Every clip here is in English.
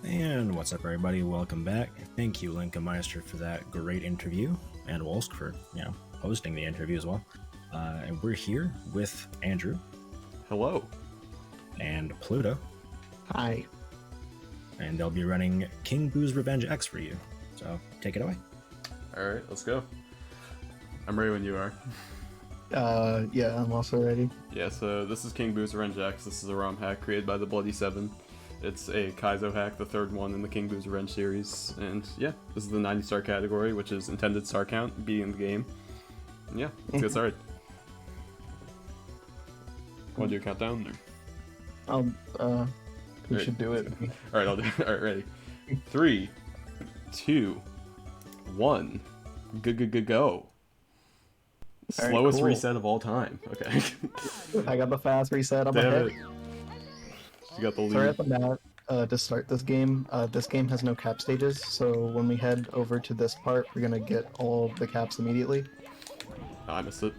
And what's up, everybody? Welcome back. Thank you, Linka Meister, for that great interview, and Wolsk for hosting the interview as well. And we're here with Andrew. Hello. And Pluto. Hi. And they'll be running King Boo's Revenge X for you. So take it away. All right, let's go. I'm ready when you are. Yeah, I'm also ready. Yeah, so this is King Boo's Revenge X. This is a ROM hack created by the Bloody Seven. It's a Kaizo hack, the third one in the King Boo's Revenge series. And yeah, this is the 90 star category, which is intended star count, beating the game. And yeah, let's get started. Want to do a countdown? Or? We should do it. Alright, I'll do it. Alright, ready. 3, 2, 1. Go. All right, Slowest cool. reset of all time. Okay. I got the fast reset on my Damn head. it. You got the lead. Sorry at the mat. To start this game has no cap stages, so when we head over to this part, we're gonna get all the caps immediately. Oh, I missed it.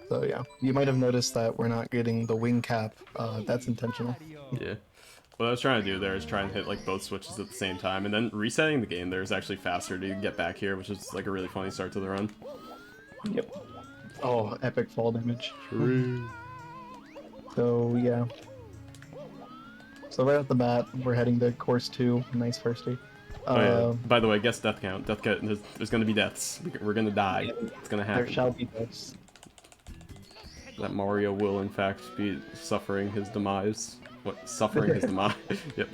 So yeah, you might have noticed that we're not getting the wing cap. That's intentional. Yeah. What I was trying to do there is try and hit like both switches at the same time, and then resetting the game there is actually faster to get back here, which is like a really funny start to the run. Yep. Oh, epic fall damage. True. So yeah. So right at the bat, we're heading to course 2. Nice firstie. Oh yeah. By the way, guess death count. Death count. There's gonna be deaths. We're gonna die. It's gonna happen. There shall be deaths. That Mario will in fact be suffering his demise. What? Suffering his demise? Yep.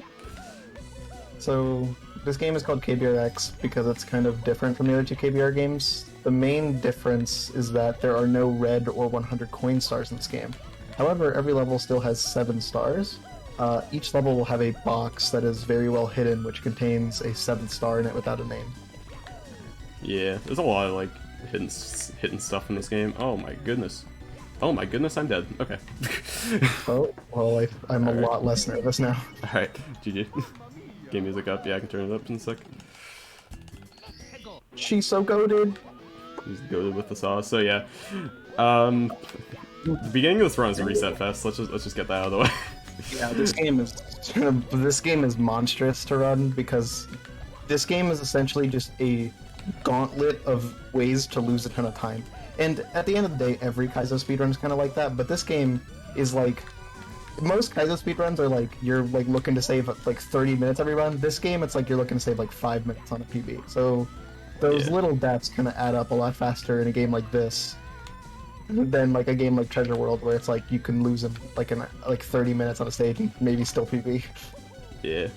So this game is called KBRX because it's kind of different from the other two KBR games. The main difference is that there are no red or 100 coin stars in this game. However, every level still has 7 stars. Each level will have a box that is very well hidden, which contains a 7th star in it without a name. Yeah, there's a lot of like hidden stuff in this game. Oh my goodness. Oh my goodness, I'm dead. Okay. Oh, well, I'm a lot less nervous now. Alright, GG. Game music up. Yeah, I can turn it up in a sec. She's so goated. He's goated with the sauce. So yeah. The beginning of this run is a reset fest. Let's just get that out of the way. Yeah, this game is monstrous to run because this game is essentially just a gauntlet of ways to lose a ton of time. And at the end of the day, every Kaizo speedrun is kind of like that, but this game is like... Most Kaizo speedruns are like, you're like looking to save like 30 minutes every run. This game, it's like you're looking to save like 5 minutes on a PB. So those little deaths kind of add up a lot faster in a game like this than like a game like Treasure World, where it's like you can lose in like 30 minutes on a stage and maybe still PB. Yeah.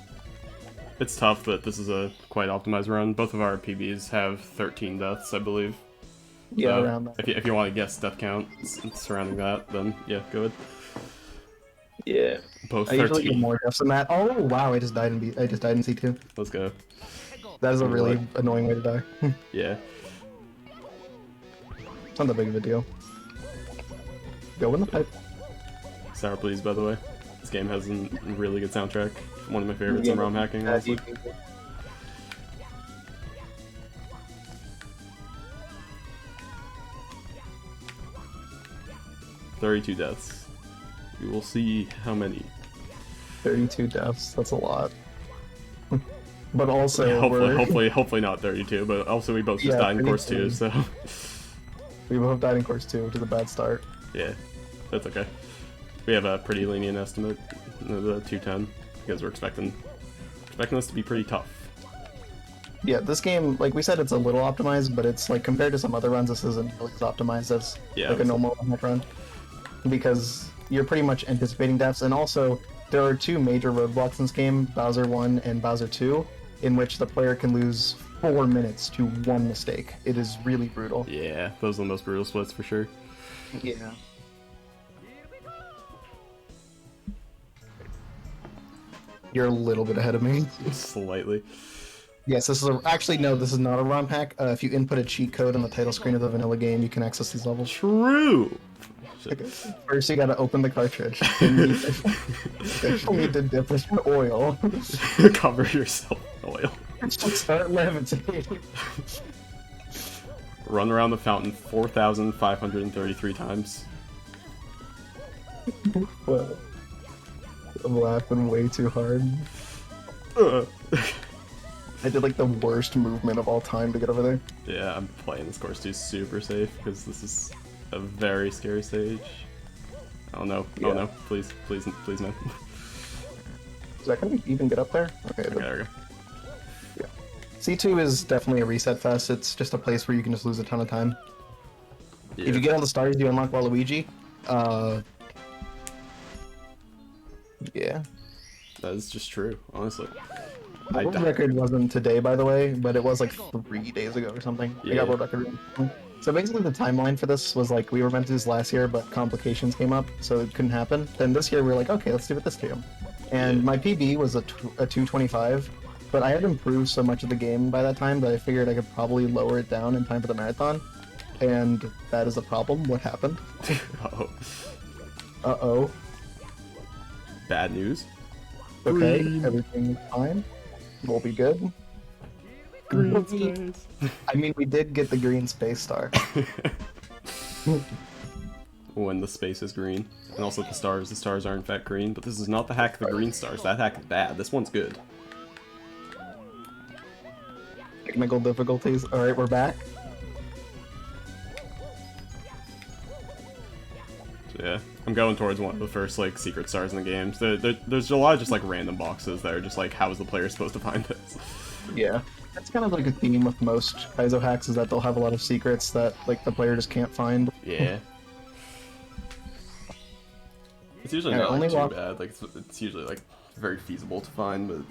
It's tough, but this is a quite optimized run. Both of our PBs have 13 deaths, I believe. Yeah, So around that. if you want to guess death count surrounding that, then yeah, go ahead. Yeah. Both I usually get 13. more deaths than that. Oh wow, I just died in C2. Let's go. That is a really annoying way to die. Yeah. It's not that big of a deal. Go in the pipe. Sour Please, by the way. This game has a really good soundtrack. One of my favorites in ROM hacking, honestly. 32 deaths. We will see how many. 32 deaths. That's a lot. But also, Yeah, hopefully not 32. But also, we both just died in course 2, so we both died in course 2, which is a bad start. yeah, that's okay. We have a pretty lenient estimate, the 210, because we're expecting this to be pretty tough. Yeah, this game, like we said, it's a little optimized, but it's like compared to some other runs, this isn't really as optimized as like a normal run, because you're pretty much anticipating deaths, and also there are 2 major roadblocks in this game, Bowser 1 and Bowser 2, in which the player can lose 4 minutes to 1 mistake. It is really brutal. Yeah, those are the most brutal splits for sure. Yeah. You're a little bit ahead of me. Slightly. Yes, this is actually, no, this is not a ROM hack. If you input a cheat code on the title screen of the vanilla game, you can access these levels. True! First, you gotta open the cartridge. Then you need to dip it in oil. Cover yourself in oil. Start levitating. Run around the fountain 4,533 times. Well, I'm laughing way too hard. I did like the worst movement of all time to get over there. Yeah, I'm playing this course too super safe because this is a very scary stage. Oh no, Yeah. oh no, please, please, please no. Is that gonna even get up there? Okay, Okay, there we go. yeah. C2 is definitely a reset fest. It's just a place where you can just lose a ton of time. Yeah. If you get all the stars, you unlock Waluigi. Yeah. That is just true, honestly. The world record wasn't today, by the way, but it was like 3 days ago or something. I Yeah. got world record. So basically, the timeline for this was like we were meant to do this last year, but complications came up, so it couldn't happen. Then this year we were like, okay, let's do it this time. And Yeah. my PB was a 2:25, but I had improved so much of the game by that time that I figured I could probably lower it down in time for the marathon. And that is a problem. What happened? Oh, Uh-oh. bad news. Okay, Green. everything's fine. We'll be good. Green space. I mean, we did get the green space star. When the space is green. And also the stars are in fact green, but this is not the hack of the green stars. That hack is bad. This one's good. Technical difficulties. Alright, we're back. So yeah, I'm going towards one of the first like secret stars in the games. There's a lot of just like random boxes that are just like, how is the player supposed to find this? Yeah. That's kind of like a theme with most Kaizo hacks, is that they'll have a lot of secrets that like the player just can't find. Yeah. It's usually Yeah, not only like, too walk- bad. Like it's usually like very feasible to find,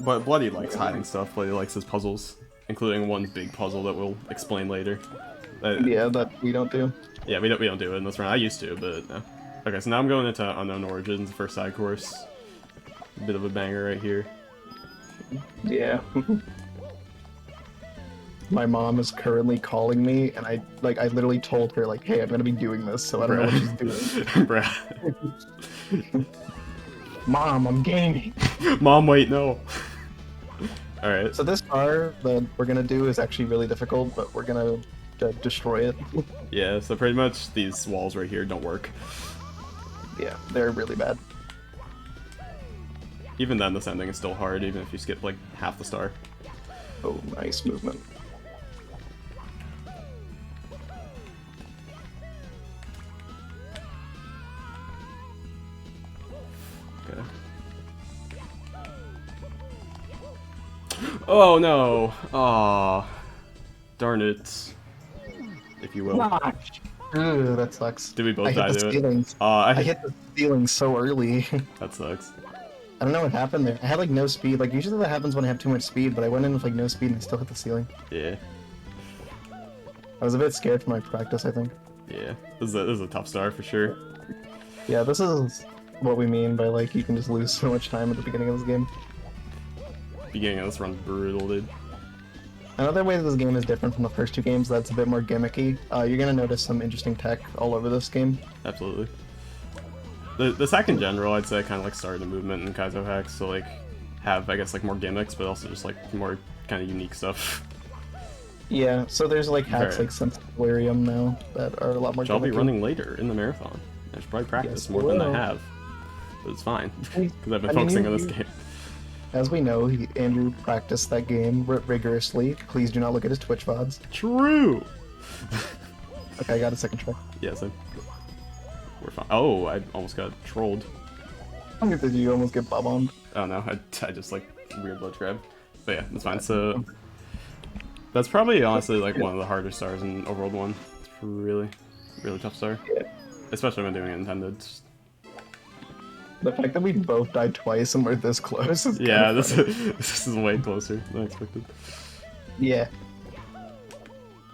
but Bloody likes hiding stuff. Bloody likes his puzzles, including one big puzzle that we'll explain later. Yeah, that we don't do. Yeah, we don't do it in this round. I used to, but no. Okay, so now I'm going into Unknown Origins, the first side course. Bit of a banger right here. Yeah. My mom is currently calling me, and I literally told her like, hey, I'm gonna be doing this, so I don't know what she's doing. Bruh. Mom, I'm gaming. Mom, wait, no. Alright. So this car that we're gonna do is actually really difficult, but we're gonna destroy it. Yeah, so pretty much these walls right here don't work. Yeah, they're really bad. Even then, this ending is still hard, even if you skip like half the star. Oh, nice movement. Okay. Oh no! Aw. Darn it. If you will. Gosh. Ugh, that sucks. Did we both I die hit the to it? ceiling. I I hit the ceiling so early. That sucks. I don't know what happened there. I had like no speed. Like usually that happens when I have too much speed, but I went in with like no speed and I still hit the ceiling. Yeah. I was a bit scared for my practice, I think. Yeah. This is a tough star for sure. Yeah, this is what we mean by like you can just lose so much time at the beginning of this game. Beginning of this run's brutal, dude. Another way that this game is different from the first two games that's a bit more gimmicky, you're gonna notice some interesting tech all over this game. Absolutely. The hack in general, I'd say, kind of like started the movement in Kaizo hacks, so like have, I guess, like more gimmicks, but also just like more kind of unique stuff. Yeah, so there's like hacks Right. like Sensorium now that are a lot more Which I'll be gimmicky. running later in the marathon. I should probably practice Yes, more you than I will. have. But it's fine, We- because I've been I mean, focusing you- on this you- game. As we know, Andrew practiced that game rigorously. Please do not look at his Twitch VODs. True! Okay, I got a second try. Yeah, so we're fine. Oh, I almost got trolled. Did you almost get bob-ombed? Oh no, I just like weird blood grab. But yeah, that's fine. So that's probably honestly like one of the harder stars in Overworld 1. It's really tough star. Yeah. Especially when doing it intended. Just- The fact that we both died twice and we're this close is yeah, kinda this funny. this is way closer than I expected. Yeah.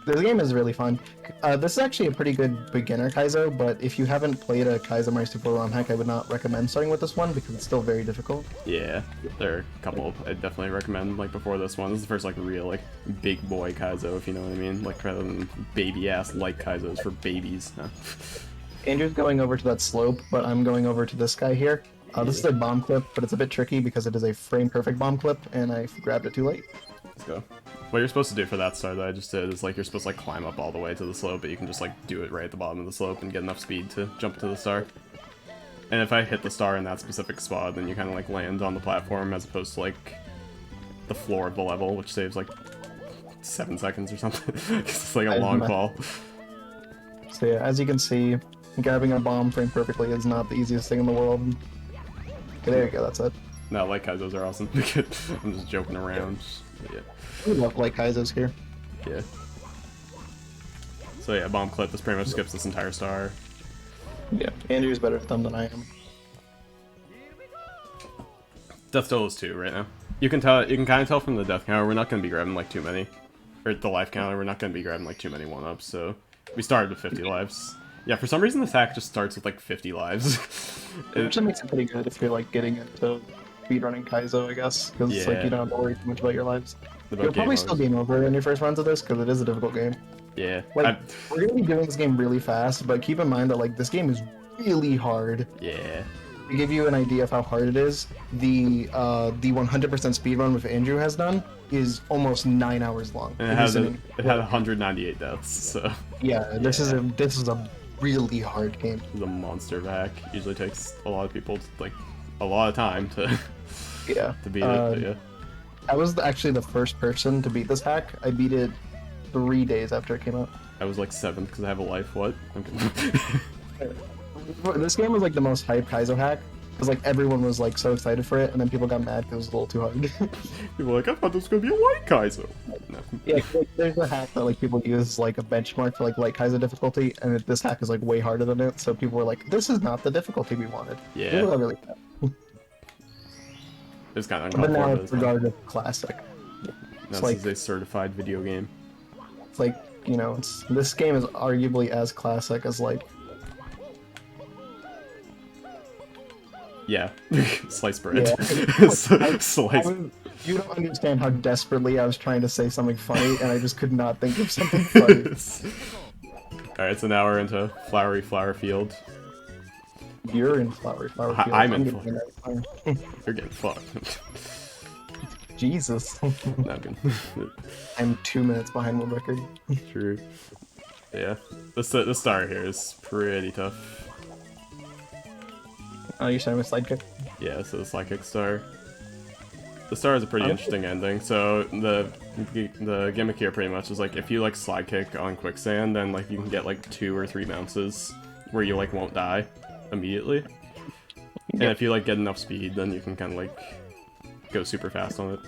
This game is really fun. This is actually a pretty good beginner Kaizo, but if you haven't played a Kaizo Mario 64 ROM hack, I would not recommend starting with this one because it's still very difficult. Yeah, there are a couple I definitely recommend like before this one. This is the first like real like big boy Kaizo, if you know what I mean. Like rather than baby ass light Kaizos for babies. No. Andrew's going over to that slope, but I'm going over to this guy here. This is a bomb clip, but it's a bit tricky because it is a frame-perfect bomb clip, and I grabbed it too late. Let's go. What you're supposed to do for that star that I just did is like you're supposed to like climb up all the way to the slope, but you can just like do it right at the bottom of the slope and get enough speed to jump to the star. And if I hit the star in that specific spot, then you kind of like land on the platform as opposed to like the floor of the level, which saves like 7 seconds or something. It's like a long fall. So yeah, as you can see, grabbing a bomb frame perfectly is not the easiest thing in the world. Okay, there you go, that's it. No, light Kaizos are awesome. I'm just joking around. Yeah. We love light Kaizos here. Yeah. So yeah, bomb clip. This pretty much skips this entire star. Yeah, Andrew's better at them than I am. Death still is 2 right now. You can tell. You can kind of tell from the death counter. We're not going to be grabbing like too many, or the life counter. We're not going to be grabbing like too many 1-ups. So we started with 50 lives. Yeah, for some reason this hack just starts with like 50 lives. Which makes it pretty good if you're like getting into speedrunning Kaizo, I guess, because Yeah. like you don't have to worry too much about your lives. About You'll probably game still hours. game over in your first runs of this because it is a difficult game. Yeah. Like we're gonna be doing this game really fast, but keep in mind that like this game is really hard. Yeah. To give you an idea of how hard it is, the 100% speedrun with Andrew has done is almost 9 hours long. And it had 198 deaths. So yeah, this is a really hard game. the monster hack usually takes a lot of people like a lot of time to Yeah. to beat it. But yeah. I was actually the first person to beat this hack. I beat it 3 days after it came out. I was like 7th because I have a life. What? Okay. This game was like the most hyped Kaizo hack because like everyone was like so excited for it, and then people got mad because it was a little too hard. People were like, I thought this was gonna be a light Kaizo. No. Yeah, like, there's a hack that like people use like a benchmark for like light Kaizo difficulty, and this hack is like way harder than it. So people were like, "This is not the difficulty we wanted." Yeah. People got really bad. It's kind of But now uncomfortable. it's regarded as classic. This like- is a certified video game. It's like this game is arguably as classic as like Yeah. Sliced bread. Yeah. Sliced. You don't understand how desperately I was trying to say something funny, and I just could not think of something funny. Alright, so now we're into Flowery Flower Field. You're in Flowery Flower Field. I'm in getting that. You're getting fucked. Jesus. No, I'm kidding. I'm 2 minutes behind world record. True. Yeah. This star here is pretty tough. Oh, you're starting with slide kick? Yeah, so the slide kick star. The star is a pretty interesting ending. So the gimmick here pretty much is like if you like slide kick on quicksand, then like you can get like 2 or 3 bounces where you like won't die immediately. And if you like get enough speed, then you can kind of like go super fast on it.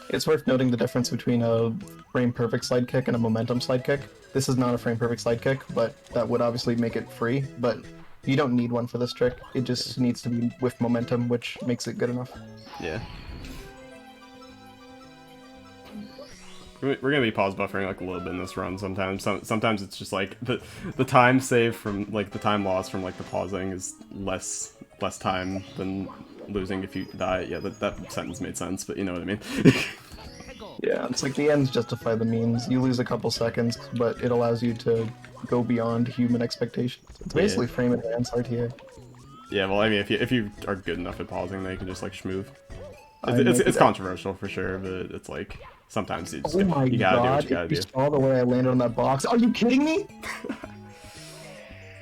It's worth noting the difference between a frame perfect slide kick and a momentum slide kick. This is not a frame perfect slide kick, but that would obviously make it free, but you don't need one for this trick. It just needs to be with momentum, which makes it good enough. Yeah. We're gonna be pause buffering like a little bit in this run sometimes. Sometimes it's just like the time saved from like the time lost from like the pausing is less time than losing if you die. Yeah, that sentence made sense, but you know what I mean. Yeah, it's like the ends justify the means. You lose a couple seconds, but it allows you to go beyond human expectations. It's basically frame advance RTA. Yeah, well, I mean, if you are good enough at pausing, then you can just like schmoove. It's controversial for sure, but it's like sometimes you just Oh my you gotta do what god, you gotta if you do. saw the way I landed on that box. Are you kidding me?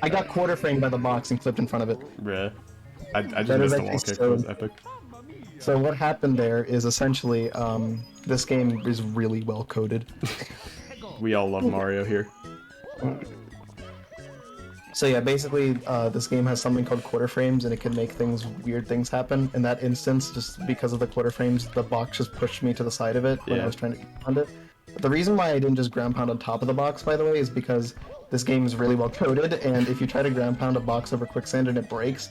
I got quarter framed by the box and clipped in front of it. Bruh. I just That is missed the wall actually kick. so- It was epic. So what happened there is essentially, this game is really well coded. We all love Mario here. So yeah, basically, this game has something called quarter frames, and it can make weird things happen. In that instance, just because of the quarter frames, the box just pushed me to the side of it when I Yeah. was trying to pound it. But the reason why I didn't just ground pound on top of the box, by the way, is because this game is really well coded, and if you try to ground pound a box over quicksand and it breaks,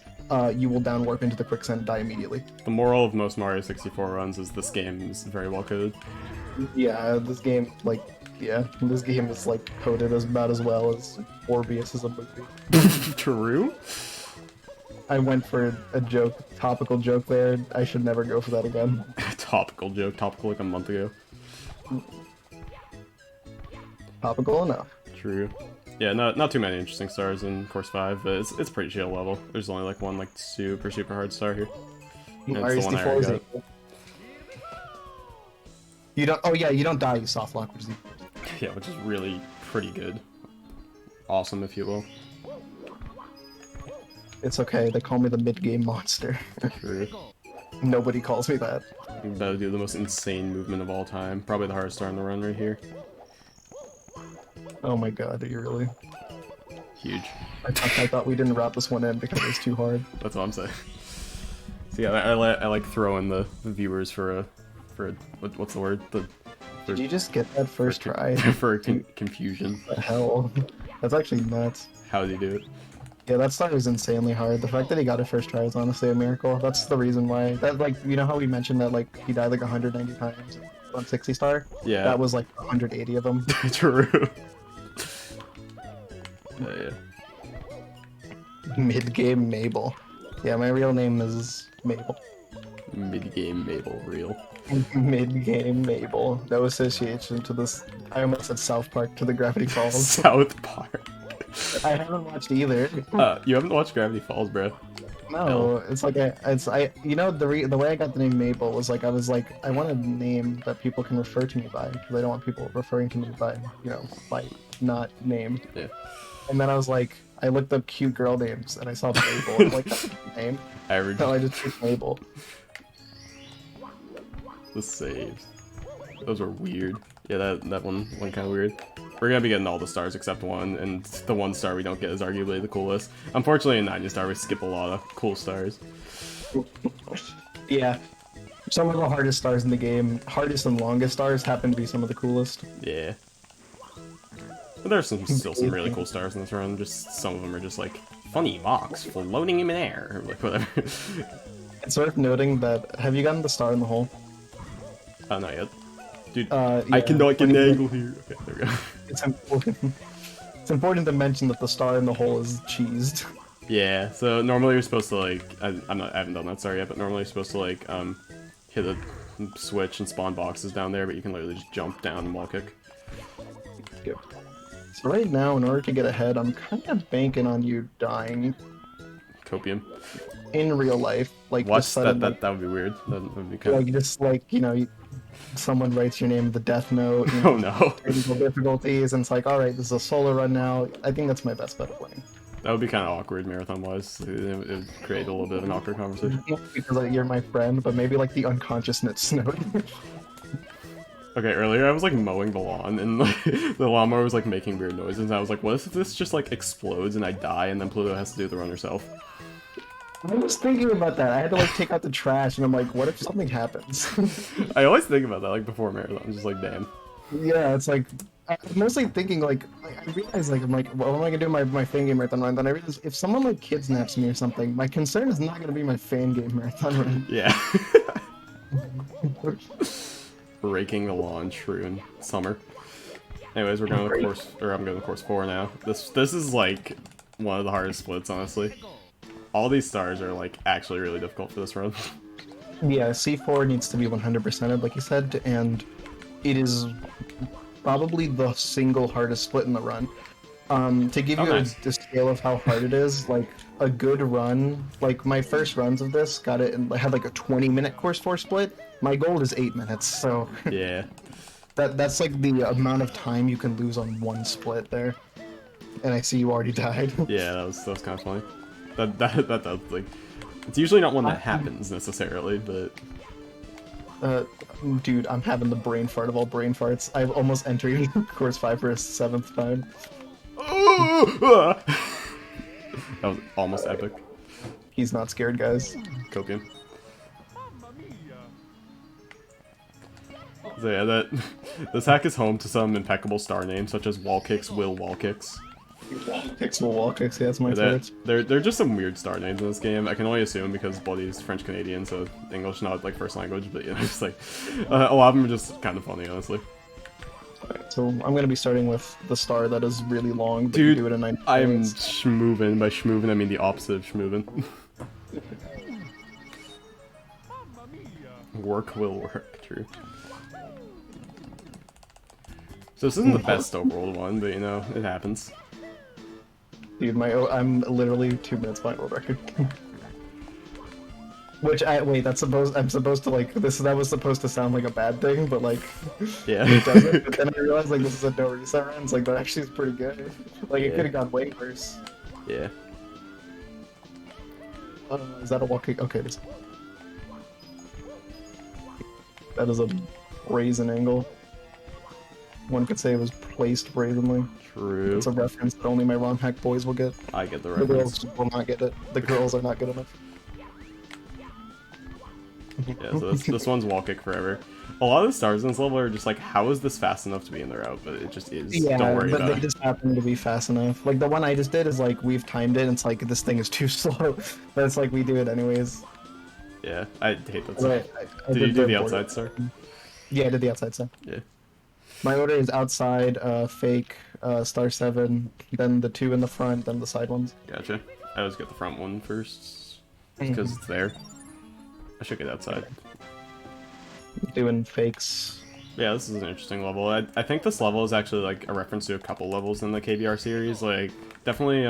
you will down warp into the quicksand and die immediately. The moral of most Mario 64 runs is this game is very well coded. Yeah, this game, this game is like coded about as well as Orbeus is a movie. True? I went for a topical joke there. I should never go for that again. Topical joke, topical like a month ago. Topical enough. True. Yeah, not too many interesting stars in Course 5, but it's pretty chill level. There's only like one like super hard star here. And it's the one I already got. You don't. Oh yeah, you don't die. You soft lock, which is Yeah, which is really pretty good. Awesome, if you will. It's okay. They call me the mid-game monster. True. Nobody calls me that. I'm about to do the most insane movement of all time. Probably the hardest star in the run right here. Oh my god, are you really? Huge. I thought we didn't route this one in because it was too hard. That's what I'm saying. So yeah, I like throwing the viewers for what's the word? Did you just get that first try? For confusion. What the hell? That's actually nuts. How did he do it? Yeah, that star is insanely hard. The fact that he got it first try is honestly a miracle. That's the reason why. That, like, you know how we mentioned that, like, he died like 190 times on 60 star? Yeah. That was like 180 of them. True. Yeah. Mid-game Mabel. Yeah, my real name is Mabel. Mid-game Mabel, real. Mid-game Mabel. No association to this. I almost said South Park to the Gravity Falls. South Park. I haven't watched either. You haven't watched Gravity Falls, bro? No, it's like you know, the way I got the name Mabel was like, I want a name that people can refer to me by, because I don't want people referring to me by, you know, by not name. Yeah. And then I was like, I looked up cute girl names and I saw Mabel. And I'm like, that's a good name. Average. So I just picked Mabel. The saves. Those were weird. Yeah, that one went kind of weird. We're gonna be getting all the stars except one, and the one star we don't get is arguably the coolest. Unfortunately, in 90 star we skip a lot of cool stars. Yeah. Some of the hardest stars in the game, hardest and longest stars, happen to be some of the coolest. Yeah. But there's still some really cool stars in this run. Just some of them are just like funny box floating in midair, or like whatever. It's worth noting that, have you gotten the star in the hole? Not yet. Dude, Yeah, I cannot get an angle here. Okay, there we go. It's important. It's important to mention that the star in the hole is cheesed. Yeah, so normally you're supposed to like, I haven't done that star yet, but normally you're supposed to like, hit a switch and spawn boxes down there, but you can literally just jump down and wall kick. Yep. So right now, in order to get ahead, I'm kind of banking on you dying Copium. in real life. Like, What? just suddenly, That would be weird. That would be kind like, just like, you know, someone writes your name with the death note. You know, Oh no. technical difficulties, and it's like, alright, this is a solo run now. I think that's my best bet of playing. That would be kind of awkward marathon-wise. It would create a little bit of an awkward conversation. Not because you're my friend, but maybe like the unconsciousness note. Okay, earlier I was like mowing the lawn, and like, the lawnmower was like making weird noises, and I was like, what if this just like explodes and I die, and then Pluto has to do the run herself? I was thinking about that. I had to like take out the trash, and I'm like, what if something happens? I always think about that like before marathon. I'm just like, damn. Yeah, it's like, I'm mostly thinking like I realize like, I'm like, what am I gonna do my Fangame Marathon run? Then I realize if someone like kidnaps me or something, my concern is not gonna be my Fangame Marathon run. Yeah. Raking the lawn, true, in summer. Anyways, we're going to course, or I'm going to course 4 now. This is like one of the hardest splits, honestly. All these stars are like actually really difficult for this run. Yeah, C4 needs to be 100%ed, like you said, and it is probably the single hardest split in the run. To give you nice. a scale of how hard it is, like a good run, like my first runs of this got it and had like a 20-minute course 4 split. My goal is 8 minutes, so Yeah. that's like the amount of time you can lose on one split there. And I see you already died. Yeah, that was kind of funny. That does like, it's usually not one that happens necessarily, but Dude, I'm having the brain fart of all brain farts. I've almost entered course 5 for a 7th time. that was almost epic. He's not scared, guys. Copium. So yeah, this hack is home to some impeccable star names such as Wall Kicks, Will Wall Kicks. Pixel wall kicks, yeah, that's my favorite. They're just some weird star names in this game. I can only assume because Bloody's French Canadian, so English not like first language, but you know, it's like a lot of them are just kind of funny, honestly. Alright, so I'm gonna be starting with the star that is really long, but Dude, you do it in 90 I'm minutes. schmoovin'. By schmoovin', I mean the opposite of schmoovin'. Work will work, true. So this isn't the best overworld one, but you know, it happens. Dude, I'm literally 2 minutes behind world record. Which wait, I'm supposed to like that was supposed to sound like a bad thing, but like Yeah. it doesn't. But then I realized like this is a no reset run. It's like that actually is pretty good. Like it Yeah. could have gone way worse. Yeah. Is that a wall kick? Okay, it is. That is a brazen angle. One could say it was placed brazenly. True. It's a reference that only my ROM hack boys will get. I get the The reference. girls will not get it. The girls are not good enough. Yeah, so this one's wall kick forever. A lot of the stars in this level are just like, how is this fast enough to be in the route? But it just is. Yeah, Don't worry but about they it. just happen to be fast enough. Like the one I just did is like we've timed it. And it's like this thing is too slow, but it's like we do it anyways. Yeah, I hate that Right, stuff. I Did you do the border. outside star? Yeah, I did the outside stuff. Yeah. My order is outside, fake, star 7, then the 2 in the front, then the side ones. Gotcha. I always get the front one first, because it's there. I should get outside. Doing fakes. Yeah, this is an interesting level. I think this level is actually like a reference to a couple levels in the KBR series. Like, definitely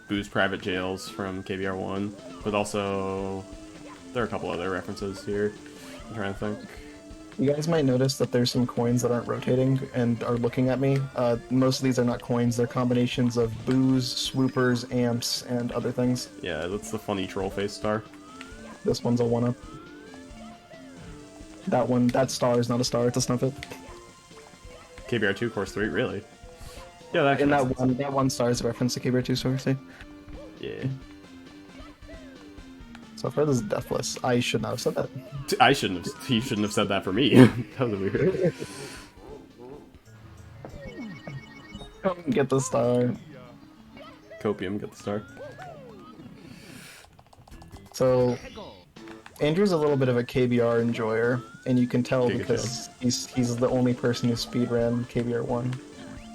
Boo's Private Jails from KBR 1, but also there are a couple other references here. I'm trying to think. You guys might notice that there's some coins that aren't rotating and are looking at me. Most of these are not coins, they're combinations of boos, swoopers, amps, and other things. Yeah, that's the funny troll face star. This one's a 1-up. That one, that star is not a star, it's a snuffit. KBR 2 course 3, really? Yeah, that And actually that one star is a reference to KBR 2 Source. Yeah. So far this is deathless. I should not have said that. I shouldn't have. He shouldn't have said that for me. That was weird. Come get the star. Copium, get the star. So, Andrew's a little bit of a KBR enjoyer, and you can tell Giga because he's the only person who speedran KBR 1.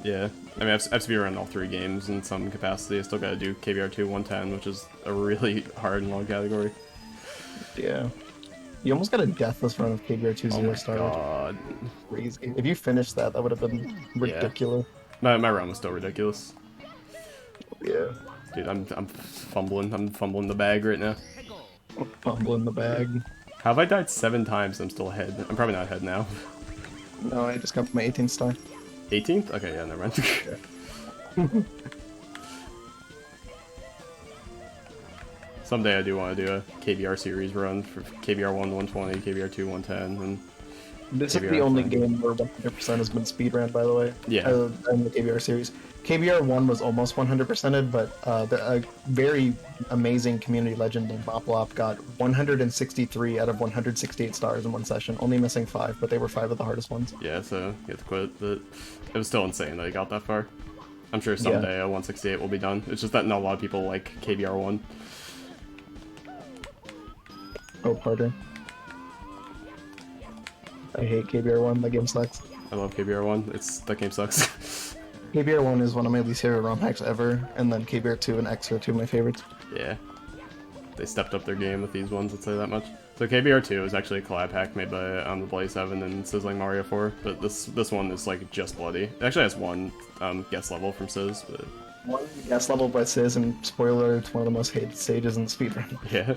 Yeah. I mean, I've speedrun all 3 games in some capacity. I still gotta do KBR 2 110, which is a really hard and long category. Yeah. You almost got a deathless run of KBR 2 Oh 0 my star. god. Crazy. If you finished that, that would have been ridiculous. My run was still ridiculous. Yeah. Dude, I'm fumbling. I'm fumbling the bag right now. Fumble in the bag. How have I died 7 times? I'm still ahead. I'm probably not ahead now. No, I just got my 18th star. 18th? Okay, yeah, never mind. Someday I do want to do a KBR series run for KBR 1 120, KBR 2 110, and This KBR is the only fine. game where 100% has been speedran, by the way. Yeah. In the KBR series. KBR 1 was almost 100%ed, but a very amazing community legend named Boplop got 163 out of 168 stars in one session, only missing 5, but they were 5 of the hardest ones. yeah, so you have to quit. But it was still insane that I got that far. I'm sure someday a 168 will be done. It's just that not a lot of people like KBR 1. Oh, pardon. I hate KBR 1, that game sucks. I love KBR 1. That game sucks. KBR 1 is one of my least favorite ROM hacks ever, and then KBR 2 and X are 2 of my favorites. Yeah. They stepped up their game with these ones, let's say that much. So KBR 2 is actually a collab hack made by the Bloody 7 and Sizzling Mario 4, but this one is like just Bloody. It actually has one guest level from Sizz, but One guest level by Sizz, and spoiler, it's one of the most hated stages in the speedrun. yeah.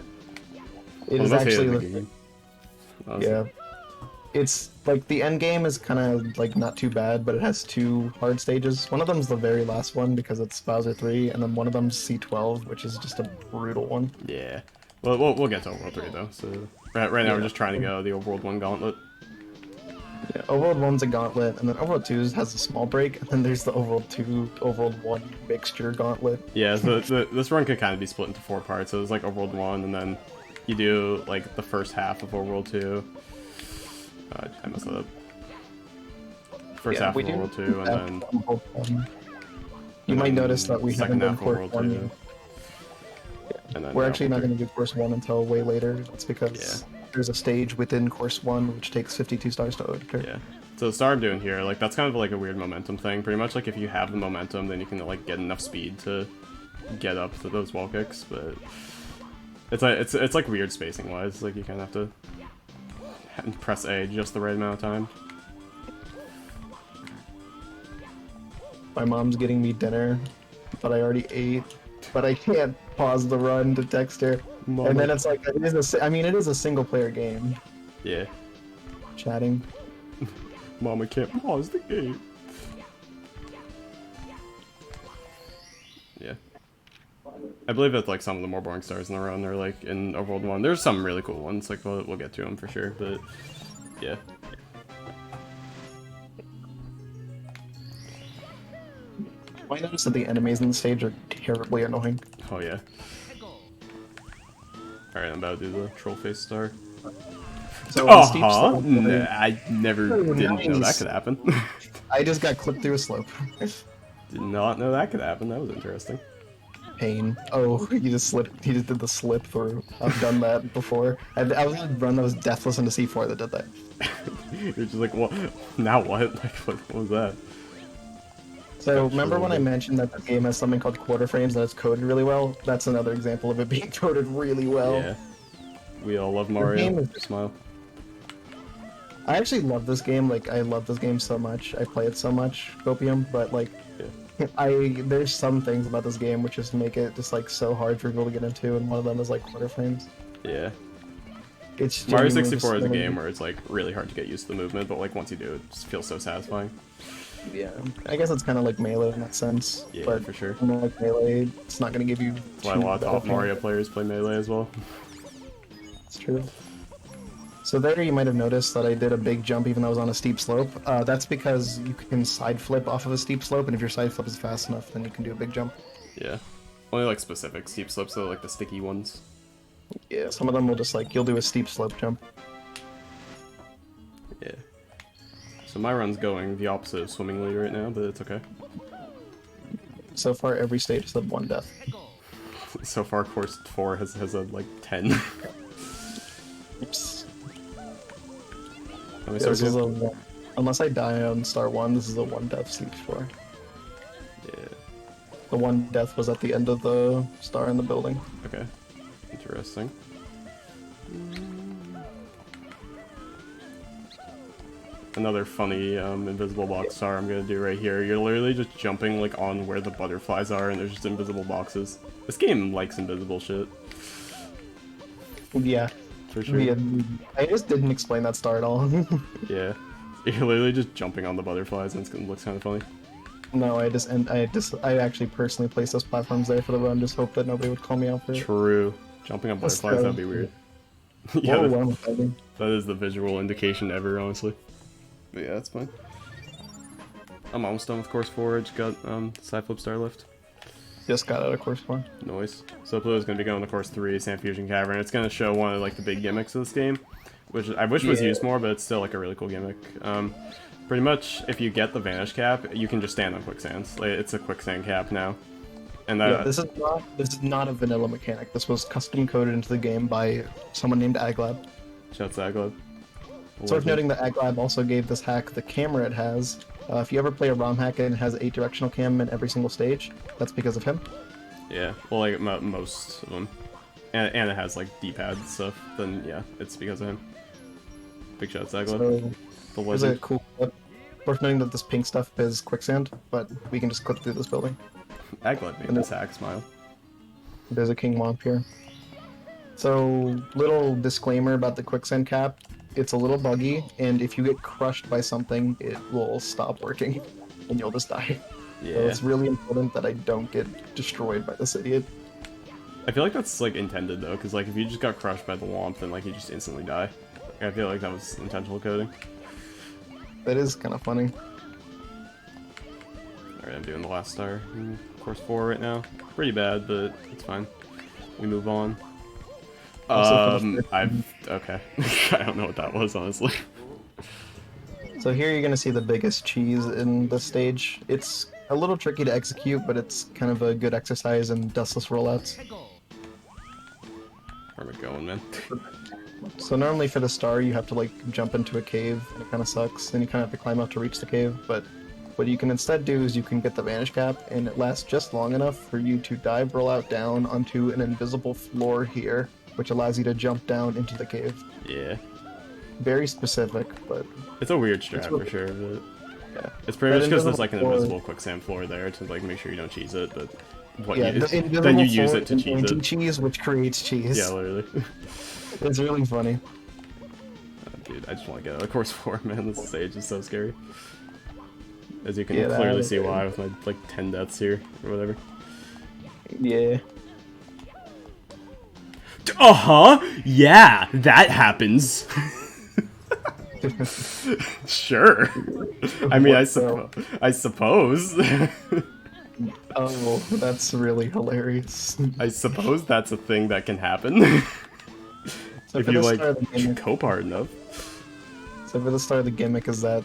It One is of my favorite actually in the the game. Honestly. yeah. It's like the end game is kind of like not too bad, but it has 2 hard stages. One of them's the very last one because it's Bowser 3, and then one of them's C12, which is just a brutal one. Yeah. Well, we'll get to Overworld 3 though. So right now we're just trying to go the Overworld 1 gauntlet. Yeah, Overworld 1's a gauntlet, and then Overworld 2 has a small break, and then there's the Overworld 2, Overworld 1 mixture gauntlet. Yeah, so this run could kind of be split into 4 parts. So there's like Overworld 1, and then you do like the first half of Overworld 2. I messed that up. First half of Overworld 2, and then you might notice that we haven't second done half of course Overworld 1 2. yet. And then We're actually not Overworld going to do course 1 until way later. That's because there's a stage within course 1 which takes 52 stars to occur. 3. Yeah. So the star I'm doing here, like that's kind of like a weird momentum thing. Pretty much like if you have the momentum, then you can like get enough speed to get up to those wall kicks. But it's like weird spacing wise. Like you kind of have to press A just the right amount of time. My mom's getting me dinner, but I already ate. But I can't pause the run to text her. Mama. And then it's like, it is a single player game. Yeah. Chatting. Mama can't pause the game. Yeah. I believe that like some of the more boring stars in the run are like in Overworld 1. There's some really cool ones, like we'll get to them for sure, but yeah. I noticed that the enemies on the stage are terribly annoying. Oh yeah. Alright, I'm about to do the troll face star. So I never didn't know that could happen. I just got clipped through a slope. Did not know that could happen. That was interesting. Pain. Oh, you just slipped. He just did the slip through. I've done that before. I was in a run that was deathless into C4 that did that. You're just like, what? Now what? Like, what was that? So remember when I mentioned that the game has something called quarter frames that is coded really well? That's another example of it being coded really well. Yeah. We all love Mario. Smile. I actually love this game. Like, I love this game so much. I play it so much, Copium, but like, there's some things about this game which just make it just like so hard for people to get into, and one of them is like quarter frames. Yeah. It's Mario 64 is a game where it's like really hard to get used to the movement, but like once you do, it just feels so satisfying. Yeah, I guess it's kind of like Melee in that sense. Yeah, but for sure. Like Melee, it's not going to give you. That's why a lot of top Mario players play Melee as well. It's true. So there you might have noticed that I did a big jump even though I was on a steep slope. That's because you can side flip off of a steep slope, and if your side flip is fast enough, then you can do a big jump. Yeah. Only like specific steep slopes, so like the sticky ones. Yeah, some of them will just like, you'll do a steep slope jump. Yeah. So my run's going the opposite of swimming lead right now, but it's okay. So far, every stage has had one death. So far, course 4 has had like 10. Oops. Let me start doing... Unless I die on star 1, this is a one death stage 4. Yeah. The one death was at the end of the star in the building. Okay. Interesting. Another funny invisible box star I'm gonna do right here. You're literally just jumping like on where the butterflies are, and there's just invisible boxes. This game likes invisible shit. Yeah. For sure. Yeah, I just didn't explain that star at all. Yeah. You're literally just jumping on the butterflies, and it looks kind of funny. No, I actually personally placed those platforms there for the run, just hope that nobody would call me out for it. True. Jumping on butterflies, that'd be weird. Yeah, Whoa, that is the visual indication ever, honestly. But yeah, that's fine. I'm almost done with course 4. I just got side flip star lift. Just got out of course 1. Noise. So Pluto's gonna be going to course 3, Sand Fusion Cavern. It's gonna show one of like the big gimmicks of this game, which I wish was used more, but it's still like a really cool gimmick. Pretty much, if you get the Vanish Cap, you can just stand on quicksands. Like, it's a quicksand cap now. And that, yeah, this is not a vanilla mechanic. This was custom coded into the game by someone named Aglab. Shouts to Aglab. It's worth noting that Aglab also gave this hack the camera it has. If you ever play a ROM hack and it has 8 directional cam in every single stage, that's because of him. Yeah, well, like most of them. And it has like D-pad stuff, then yeah, it's because of him. Big shouts to Aglab. So, here's a cool clip. Worth noting that this pink stuff is quicksand, but we can just clip through this building. Aglab made this hack, smile. There's a King Womp here. So, little disclaimer about the quicksand cap. It's a little buggy, and if you get crushed by something, it will stop working, and you'll just die. Yeah. So it's really important that I don't get destroyed by this idiot. I feel like that's like intended though, because like if you just got crushed by the Womp, then like you just instantly die. I feel like that was intentional coding. That is kind of funny. Alright, I'm doing the last star. Course 4 right now. Pretty bad, but it's fine. We move on. Okay. I don't know what that was, honestly. So here you're going to see the biggest cheese in this stage. It's a little tricky to execute, but it's kind of a good exercise in dustless rollouts. Where am I going, man? So normally for the star you have to like jump into a cave, and it kind of sucks. Then you kind of have to climb up to reach the cave, but what you can instead do is you can get the Vanish Cap, and it lasts just long enough for you to dive roll out down onto an invisible floor here, which allows you to jump down into the cave. Yeah. Very specific, but... It's a weird strat for sure, but... Yeah. It's pretty much because there's like an invisible quicksand floor there to like make sure you don't cheese it, but... Then you use it to cheese it. Cheese, which creates cheese. Yeah, literally. It's really funny. Dude, I just want to get out of course 4, man. This stage is so scary. As you can clearly see why with my like 10 deaths here, or whatever. Yeah. Uh-huh, yeah, that happens. Sure. I mean, I suppose. Oh, that's really hilarious. I suppose that's a thing that can happen. So if for you, the like, start of the gimmick, cope hard enough. so for the start of the gimmick is that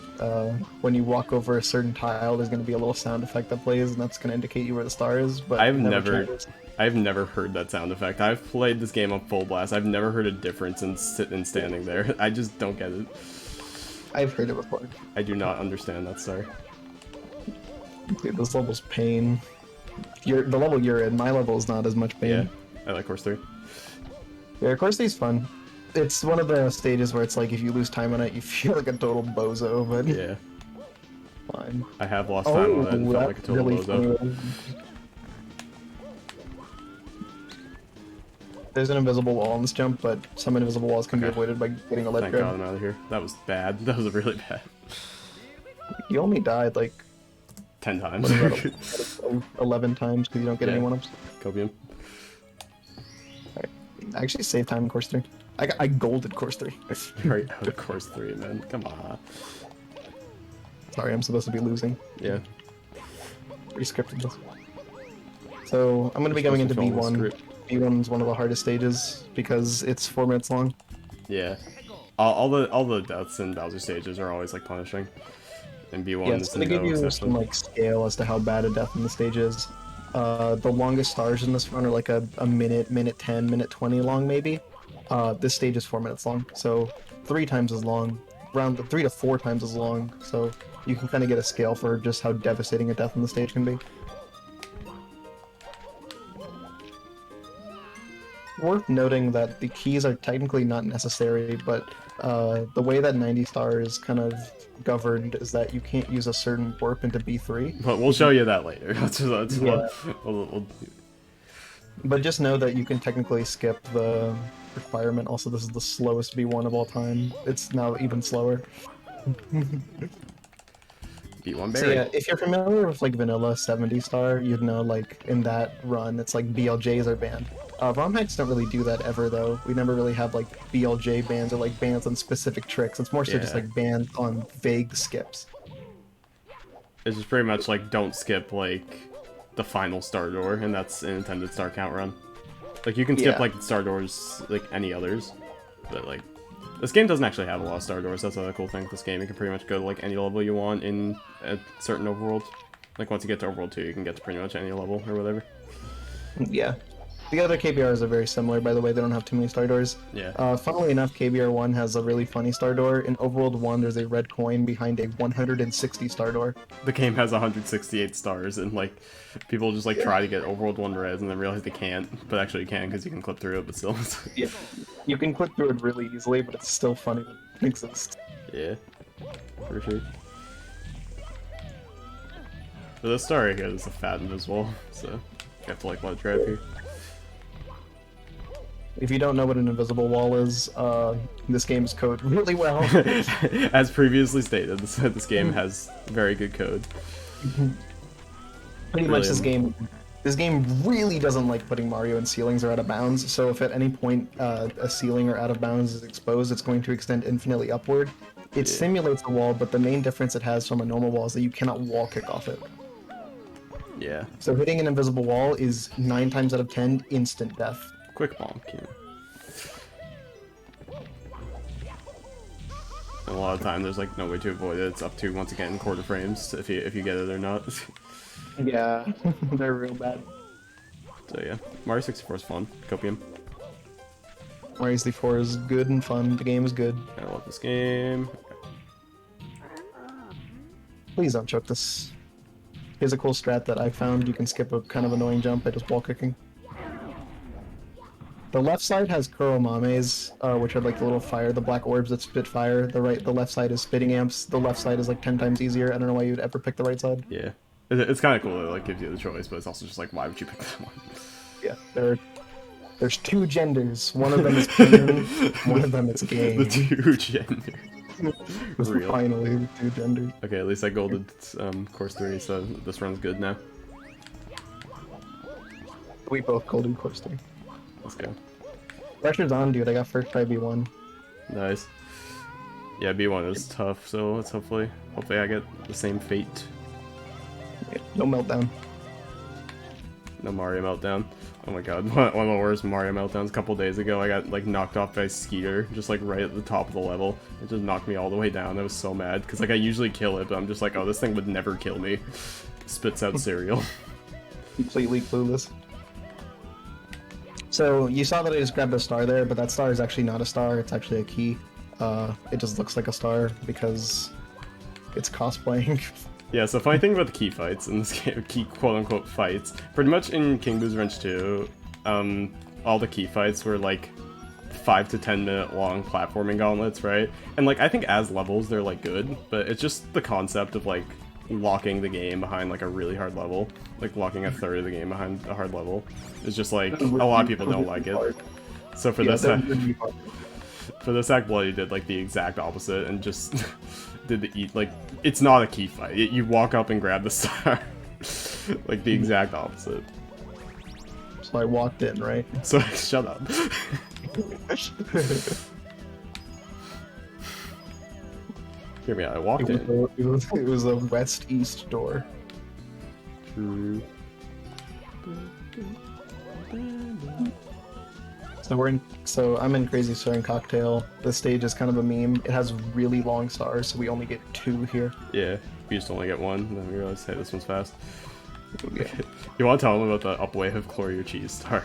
when you walk over a certain tile, there's going to be a little sound effect that plays, and that's going to indicate you where the star is. But I've it never changes. heard that sound effect. I've played this game on full blast. I've never heard a difference in standing there. I just don't get it. I've heard it before. I do not understand that star. Dude, this level's pain. The level you're in, my level is not as much pain. Yeah, I like course 3. Yeah, course 3's fun. It's one of the stages where it's like if you lose time on it, you feel like a total bozo, but Yeah, fine. I have lost time on it and felt like a total really bozo. funny. There's an invisible wall on this jump, but some invisible walls can be avoided by getting a ledge Thank God grab. I'm out of here. That was bad. That was really bad. You only died like 10 times. 11 times because you don't get Yeah. any one-ups. Copium. I actually saved time in course 3. I golded course 3. Right out of course 3, man. Come on. Sorry, I'm supposed to be losing. Yeah. Rescripted this. So I'm gonna be going into B1. B1 is one of the hardest stages because it's 4 minutes long. Yeah. All the deaths in Bowser stages are always like punishing. And B1 Yeah, is so they no give you exception. some like scale as to how bad a death in the stage is. The longest stars in this run are like a minute, minute 10, minute 20 long maybe. This stage is 4 minutes long, so 3 times as long, around 3 to 4 times as long. So you can kind of get a scale for just how devastating a death in the stage can be. Worth noting that the keys are technically not necessary, but the way that 90 star is kind of governed is that you can't use a certain warp into B3. But we'll show you that later. Yeah. We'll But just know that you can technically skip the requirement. Also, this is the slowest B1 of all time. It's now even slower. B1 So berry. yeah, if you're familiar with like vanilla 70 star, you'd know like in that run, it's like BLJs are banned. ROM hacks don't really do that ever though. We never really have like BLJ bans or like bans on specific tricks. It's more so just Yeah. like bans on vague skips. It's just pretty much like don't skip like the final star door, and that's an intended star count run. Like you can skip Yeah. like the star doors like any others, but like this game doesn't actually have a lot of star doors. That's another cool thing with this game. You can pretty much go to like any level you want in a certain overworld. Like once you get to overworld 2, you can get to pretty much any level or whatever. Yeah. The other KBRs are very similar, by the way. They don't have too many star doors. Yeah. Funnily enough, KBR 1 has a really funny star door. In Overworld 1, there's a red coin behind a 160 star door. The game has 168 stars, and like people just like try to get overworld 1 reds and then realize they can't, but actually you can because you can clip through it, but still. Yeah. You can click through it really easily, but it's still funny that it exists. Yeah, for sure. But this star right here is a fat invisible, so you have to like let it dry up here. If you don't know what an invisible wall is, this game is coded really well. As previously stated, this game has very good code. Pretty much this game really doesn't like putting Mario in ceilings or out of bounds, so if at any point a ceiling or out of bounds is exposed, it's going to extend infinitely upward. It simulates a wall, but the main difference it has from a normal wall is that you cannot wall kick off it. Yeah. So hitting an invisible wall is 9 times out of 10 instant death. Quick bonk, you know. And a lot of time there's like no way to avoid it. It's up to once again quarter frames if you get it or not. Yeah, they're real bad. So yeah, Mario 64 is fun. Copium. Mario 64 is good and fun. The game is good. I love this game. Please don't choke this. Here's a cool strat that I found. You can skip a kind of annoying jump by just wall kicking. The left side has Kuromames, which are like the little fire, the black orbs that spit fire. The left side is spitting amps. The left side is like 10 times easier. I don't know why you'd ever pick the right side. Yeah. It's kind of cool that it like gives you the choice, but it's also just like, why would you pick that one? Yeah, there's 2 genders. One of them is pain, one of them is game. The 2 genders. Real. Finally, the 2 genders. Okay, at least I golded course 3, so this run's good now. We both golded course 3. Let's go. Pressure's on, dude. I got first try B1. Nice. Yeah, B1 is tough, so let's hopefully I get the same fate. No meltdown. No Mario Meltdown. Oh my god, one of the worst Mario Meltdowns. A couple days ago, I got like knocked off by a Skeeter, just like right at the top of the level. It just knocked me all the way down. I was so mad, because like I usually kill it, but I'm just like, oh, this thing would never kill me. Spits out cereal. Completely clueless. So, you saw that I just grabbed a star there, but that star is actually not a star, it's actually a key. It just looks like a star because it's cosplaying. Yeah, so funny thing about the key fights in this game, key quote-unquote fights, pretty much in King Boo's Revenge 2, all the key fights were like 5 to 10 minute long platforming gauntlets, right? And like, I think as levels they're like good, but it's just the concept of like locking the game behind like a really hard level, like locking a third of the game behind a hard level, is just like, a lot of people don't like it. So for this act, Bloody did like the exact opposite and just did the like, it's not a key fight. You walk up and grab the star. Like the exact opposite. So I walked in, right? So shut up. Hear me out, I walked in. It was a west-east door. True. So I'm in Crazy Star and Cocktail. This stage is kind of a meme. It has really long stars, so we only get 2 here. Yeah, we used to only get 1, and then we realized, hey, this one's fast. Yeah. You want to tell them about the upwave of Glory or Cheese Star?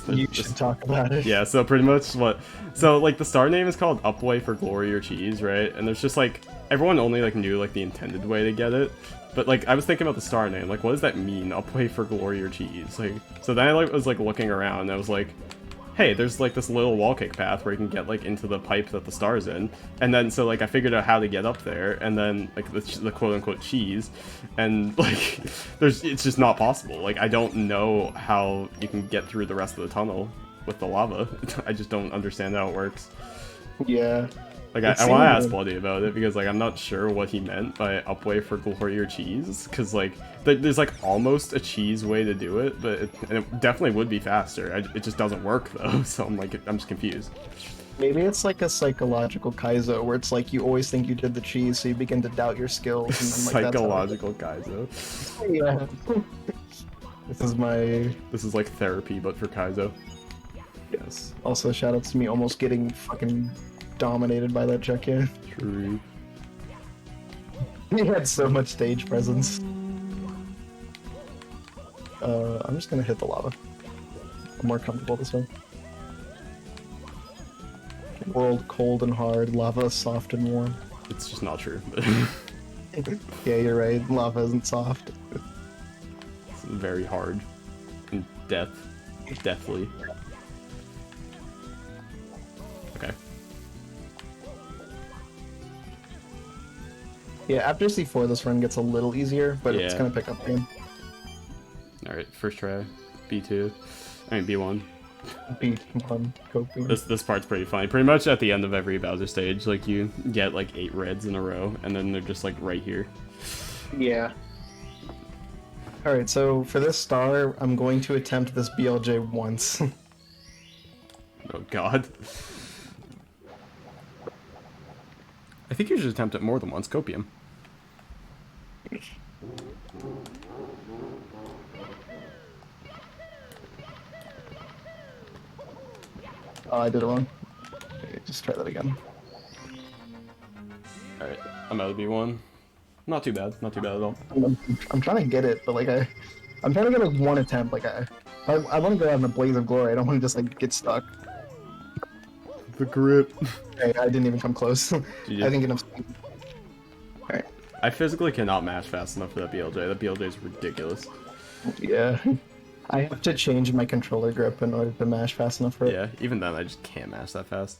You should talk about it. Yeah, so pretty much so like the star name is called Upway for Glory or Cheese, right? And there's just like, everyone only like knew like the intended way to get it. But like, I was thinking about the star name, like what does that mean, Upway for Glory or Cheese? Like, so then I like was like looking around and I was like, hey, there's like this little wall kick path where you can get like into the pipe that the star's in, and then so like I figured out how to get up there, and then like the quote-unquote cheese, and like it's just not possible. Like I don't know how you can get through the rest of the tunnel with the lava. I just don't understand how it works. Yeah. Like I want to ask Bloody about it because like I'm not sure what he meant by upway for glory or cheese, because like there's like almost a cheese way to do it, but it definitely would be faster. It just doesn't work though, so I'm just confused. Maybe it's like a psychological Kaizo where it's like you always think you did the cheese, so you begin to doubt your skills. And then, like, Psychological Kaizo. Yeah. This is like therapy, but for Kaizo. Yes. Also, shout out to me almost getting fucking dominated by that check-in. True. He had so much stage presence. I'm just gonna hit the lava. I'm more comfortable this way. World cold and hard, lava soft and warm. It's just not true. Yeah, you're right. Lava isn't soft. It's very hard and deathly. Okay. Yeah, after C4, this run gets a little easier, but it's gonna pick up again. Alright, first try. B2. I mean, B1. B1, go B1. This part's pretty funny. Pretty much at the end of every Bowser stage, like, you get, like, 8 reds in a row, and then they're just, like, right here. Yeah. Alright, so for this star, I'm going to attempt this BLJ once. Oh, God. I think you should attempt it more than once. Copium. Oh, I did it wrong. Okay, just try that again. Alright, I'm out of B1. Not too bad. Not too bad at all. I'm trying to get it, but like I'm trying to get it one attempt. Like I want to go out in a blaze of glory. I don't want to just like get stuck. The grip. Hey, I didn't even come close. I didn't get enough. Alright. I physically cannot mash fast enough for that BLJ. That BLJ is ridiculous. Yeah. I have to change my controller grip in order to mash fast enough for it. Yeah, even then I just can't mash that fast.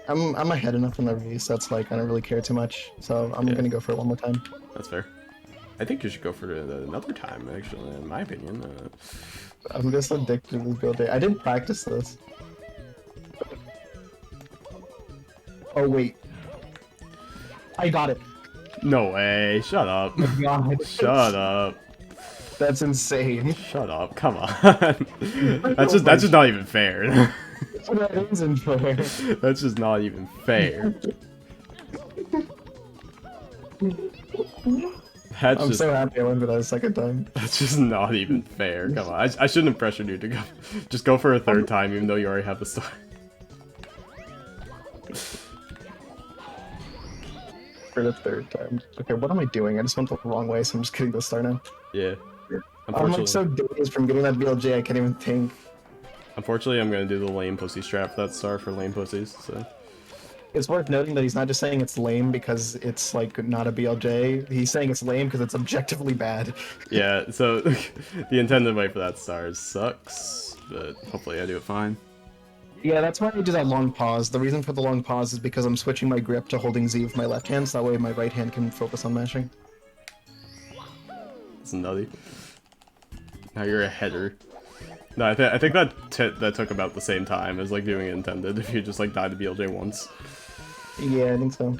I'm ahead enough in the race that's like I don't really care too much, so I'm gonna go for it one more time. That's fair. I think you should go for it another time, actually, in my opinion. I'm just addicted to this build. I didn't practice this. Oh wait. I got it. No way, shut up. God. Shut up. That's insane. Shut up! Come on. That's just not even fair. That isn't fair. That's just not even fair. I'm so happy I went for that a second time. That's just not even fair. Come on, I shouldn't have pressured you to go. Just go for a third time, even though you already have the star. For the third time. Okay, what am I doing? I just went the wrong way, so I'm just getting the star now. Yeah. I'm like so dazed from getting that BLJ, I can't even think. Unfortunately, I'm gonna do the lame pussy strap for that star for lame pussies. So. It's worth noting that he's not just saying it's lame because it's like not a BLJ. He's saying it's lame because it's objectively bad. Yeah. So the intended way for that star sucks, but hopefully I do it fine. Yeah, that's why I do that long pause. The reason for the long pause is because I'm switching my grip to holding Z with my left hand, so that way my right hand can focus on mashing. It's nutty. Now you're a header. No, I think that took about the same time as like doing it intended. If you just like died to BLJ once. Yeah, I think so.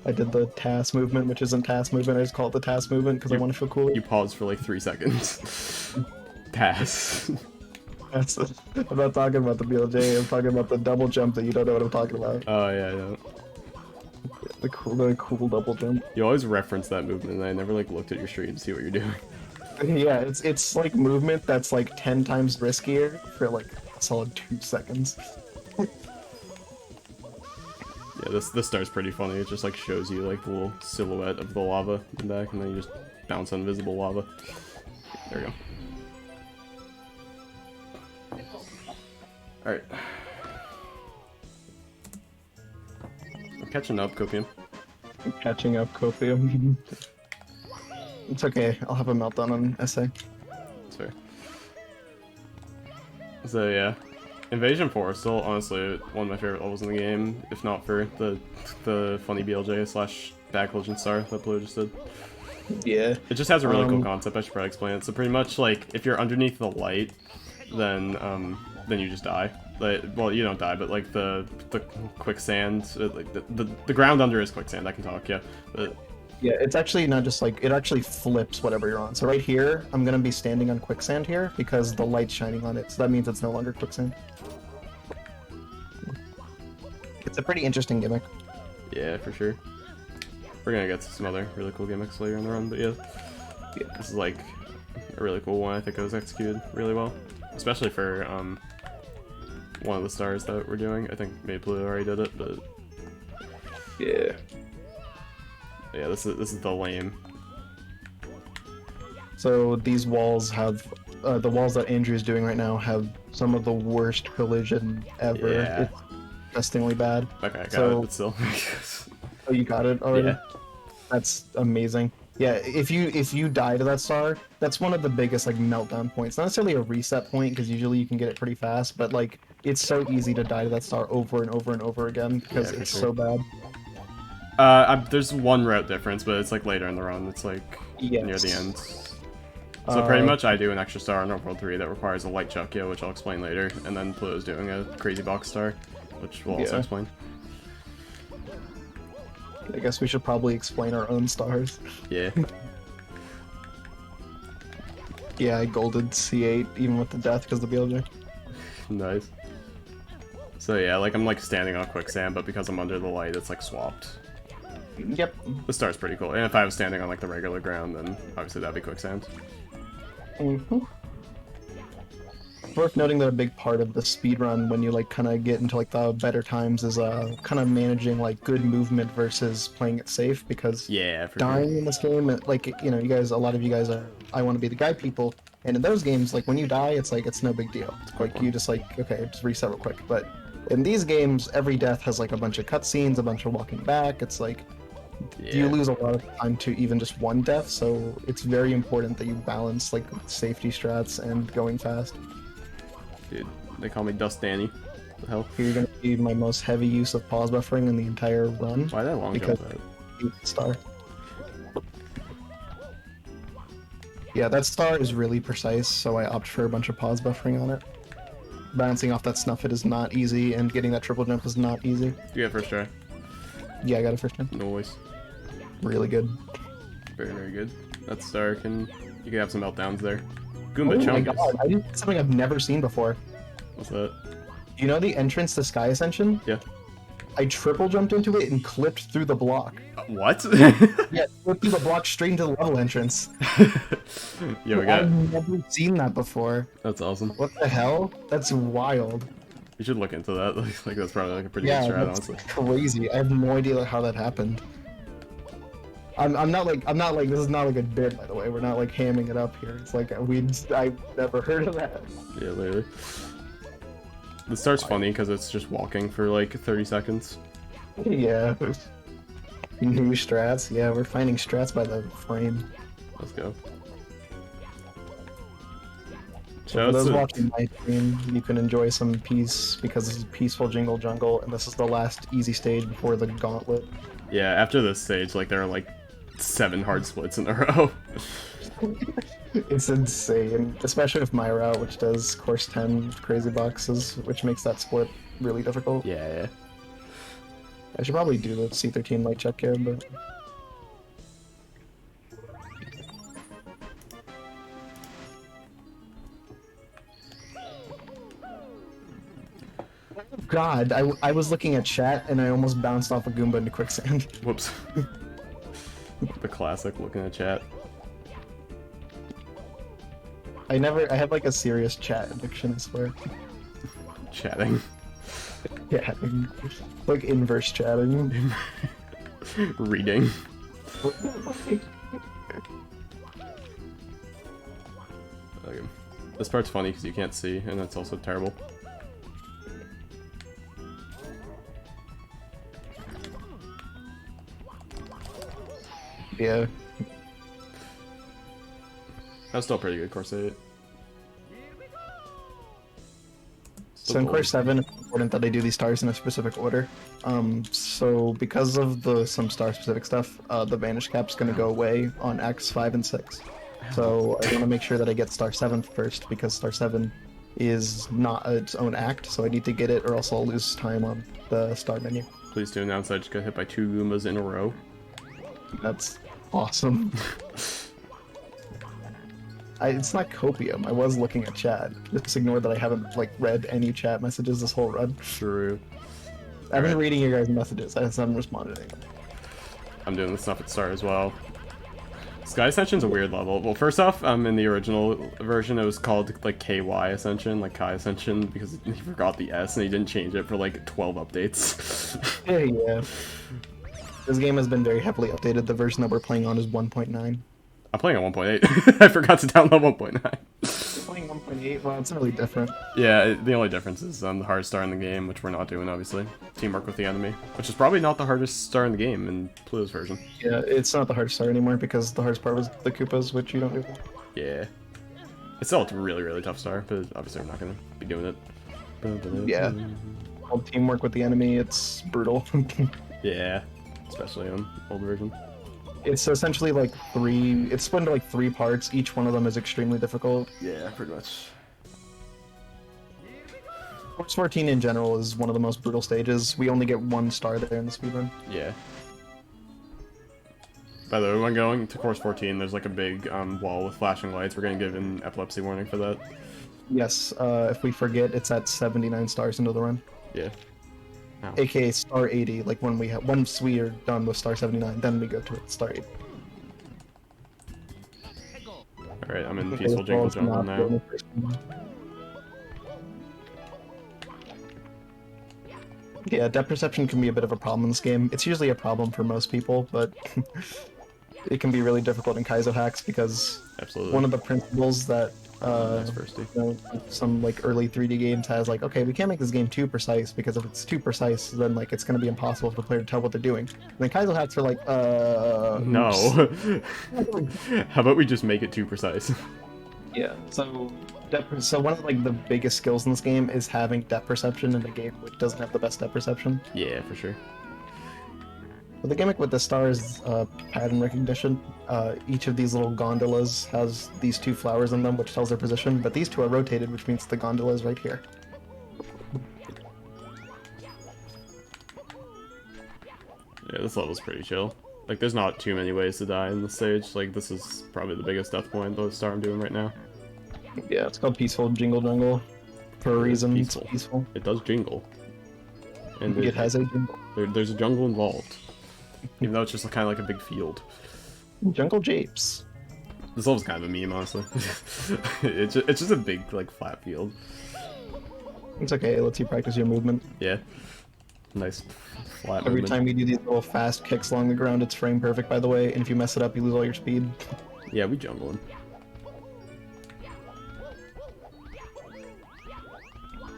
I did the TAS movement, which isn't TAS movement. I just call it the TAS movement because I want to feel cool. You paused for like 3 seconds. TAS. I'm not talking about the BLJ. I'm talking about the double jump that you don't know what I'm talking about. Oh yeah, yeah. The cool double jump. You always reference that movement, and I never like looked at your stream to see what you're doing. Yeah, it's like movement that's like 10 times riskier for like a solid 2 seconds. Yeah, this star's pretty funny. It just like shows you like the little silhouette of the lava in the back, and then you just bounce on invisible lava. There we go. Alright. I'm catching up, Copium. I'm catching up, Copium. It's okay, I'll have a meltdown on SA. That's fair. So yeah. Invasion 4 is still honestly one of my favorite levels in the game, if not for the funny BLJ slash back legend star that Blue just did. Yeah. It just has a really cool concept, I should probably explain it. So pretty much like if you're underneath the light, then you just die. Like, well, you don't die, but like the quicksand, like the ground under is quicksand. I can talk, yeah. But yeah, it's actually not just like, it actually flips whatever you're on. So right here, I'm gonna be standing on quicksand here because the light's shining on it. So that means it's no longer quicksand. It's a pretty interesting gimmick. yeah, for sure. We're gonna get to some other really cool gimmicks later in the run, but yeah. This is like a really cool one. I think it was executed really well, especially for one of the stars that we're doing. I think maybe Blue already did it, but Yeah. yeah, this is the lame. So these walls have, the walls that Andrew's doing right now have some of the worst collision ever. Yeah. It's disgustingly bad. Okay, I got So- it, but still. Oh, you got it already? Yeah. That's amazing. Yeah, if you die to that star, that's one of the biggest like meltdown points. Not necessarily a reset point because usually you can get it pretty fast, but like it's so easy to die to that star over and over and over again because Yeah, for it's sure. so bad. There's one route difference, but it's like later in the run. It's like near the Yes. end. So pretty much I do an extra star on World 3 that requires a light chuck, yeah, which I'll explain later, and then Pluto's doing a crazy box star, which we'll also Yeah. explain. I guess we should probably explain our own stars. Yeah. Yeah, I golded C8 even with the death because of the BLJ. Nice. So yeah, like I'm like standing on quicksand, but because I'm under the light, it's like swapped. Yep. The star's pretty cool. And if I was standing on like the regular ground, then obviously that'd be quicksand. Worth noting that a big part of the speedrun when you like kind of get into like the better times is kind of managing like good movement versus playing it safe because Yeah, for dying sure. in this game, like, you know, you guys, a lot of you guys are I want to be the guy people, and in those games, like when you die, it's like it's no big deal. Like you just like, okay, just reset real quick. But in these games, every death has like a bunch of cutscenes, a bunch of walking back. It's like you lose a lot of time to even just one death, so it's very important that you balance like safety strats and going fast. Dude, they call me Dust Danny. What the hell? You're gonna be my most heavy use of pause buffering in the entire run. Why that long Because- jump at? Star. Yeah, that star is really precise, so I opt for a bunch of pause buffering on it. Bouncing off that snuff hit is not easy, and getting that triple jump is not easy. You get first try. Yeah, I got it first time. Noise. Really good. Very, very good. That's dark, and you can have some meltdowns there. Goomba Oh my Chungus. god, I did something I've never seen before. What's that? You know the entrance to Sky Ascension? Yeah. I triple jumped into it and clipped through the block. What? Yeah, clipped through the block straight into the level entrance. Yo, we got. I've never seen that before. That's awesome. What the hell? That's wild. You should look into that. Like that's probably like a pretty Yeah, good strat, that's honestly. crazy. I have no idea how that happened. I'm not like this is not like a bit, by the way. We're not like hamming it up here. It's like I've never heard of that. Yeah, literally. The start's funny because it's just walking for like 30 seconds. Yeah. New strats. Yeah, we're finding strats by the frame. Let's go. So for those watching my stream, you can enjoy some peace because this is Peaceful Jingle Jungle, and this is the last easy stage before the gauntlet. Yeah, after this stage, like there are like 7 hard splits in a row. It's insane, especially with my route, which does course 10 crazy boxes, which makes that split really difficult. Yeah. I should probably do the C13 light check here, but... God, I was looking at chat and I almost bounced off a Goomba into quicksand. Whoops. The classic looking at chat. I have like a serious chat addiction, I swear. Chatting. Yeah, like inverse chatting. Reading. Okay. This part's funny because you can't see, and that's also terrible. Yeah. That's still pretty good, course 8. So in course 7, it's important that I do these stars in a specific order. So because of some star specific stuff, the vanish cap's gonna go away on acts 5 and 6. So I want to make sure that I get star 7 first, because star 7 is not its own act, so I need to get it or else I'll lose time on the star menu. Please do announce I just got hit by 2 Goombas in a row. That's awesome. It's not copium. I was looking at chat. Just ignore that I haven't like read any chat messages this whole run. True. I've been reading your guys' messages. I just haven't responded to anything. I'm doing this stuff at start as well. Sky Ascension's a weird level. Well, first off, in the original version, it was called like KY Ascension, like Kai Ascension, because he forgot the S and he didn't change it for like 12 updates. Yeah. This game has been very heavily updated. The version that we're playing on is 1.9. I'm playing at 1.8. I forgot to download 1.9. Playing 1.8? Well, it's really different. Yeah, the only difference is the hardest star in the game, which we're not doing, obviously. Teamwork with the enemy, which is probably not the hardest star in the game in Pluto's version. Yeah, it's not the hardest star anymore because the hardest part was the Koopas, which you don't do. Yeah. It's still a really, really tough star, but obviously we're not going to be doing it. Yeah. All teamwork with the enemy, it's brutal. Yeah, especially on old version. It's essentially like it's split into like 3 parts. Each one of them is extremely difficult. Yeah, pretty much. Course 14 in general is one of the most brutal stages. We only get 1 star there in the speedrun. Yeah. By the way, when going to course 14, there's like a big wall with flashing lights. We're gonna give an epilepsy warning for that. Yes, if we forget, it's at 79 stars into the run. Yeah. Ow. AKA star 80, like once we are done with star 79, then we go to star 80. Alright, I'm in Peaceful Jingle Jungle now. Yeah, depth perception can be a bit of a problem in this game. It's usually a problem for most people, but it can be really difficult in Kaizo hacks because Absolutely. one of the principles that some like early 3D games has, like, okay, we can't make this game too precise because if it's too precise, then like it's going to be impossible for the player to tell what they're doing. And then Kaizo hacks are like, no. How about we just make it too precise? Yeah. So one of like the biggest skills in this game is having depth perception in a game which doesn't have the best depth perception. Yeah, for sure. But the gimmick with the star is pattern recognition. Each of these little gondolas has these 2 flowers in them, which tells their position, but these 2 are rotated, which means the gondola is right here. Yeah, this level's pretty chill. Like, there's not too many ways to die in the stage. Like, this is probably the biggest death point the star I'm doing right now. Yeah, it's called Peaceful Jingle Jungle for a reason. Peaceful. It's peaceful. It does jingle. And It has a jingle. there's a jungle involved. Even though it's just kind of like a big field. Jungle Japes. This level's kind of a meme, honestly. It's just a big, like, flat field. It's okay, it lets you practice your movement. Yeah. Nice flat Every movement. time you do these little fast kicks along the ground, it's frame perfect, by the way, and if you mess it up, you lose all your speed. Yeah, we jungling.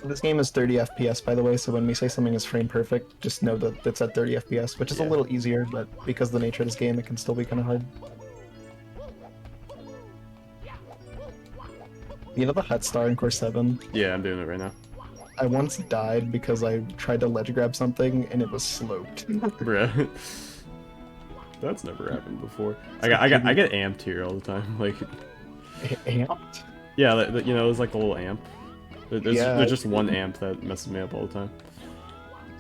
This game is 30 FPS, by the way, so when we say something is frame perfect, just know that it's at 30 FPS, which is a Yeah. little easier, but because of the nature of this game, it can still be kind of hard. You know the Hut Star in Course 7? Yeah, I'm doing it right now. I once died because I tried to ledge grab something and it was sloped. Bruh. That's never happened before. I get amped here all the time. Like, Amped? yeah, you know, there's like the little amp. Yeah. There's just one amp that messes me up all the time.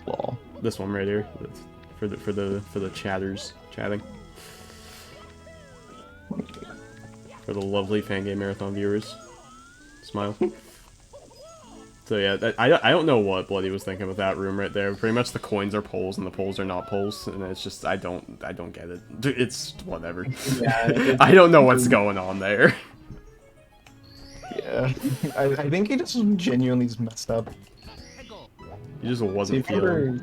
Lol. This one right here, for the chatters chatting. For the lovely Fangame Marathon viewers. Smile. So yeah, I don't know what Bloody was thinking with that room right there. Pretty much the coins are poles and the poles are not poles, and it's just I don't get it. It's whatever. Yeah, I don't know what's going on there. Yeah. I think he just genuinely just messed up. He just So, wasn't feeling.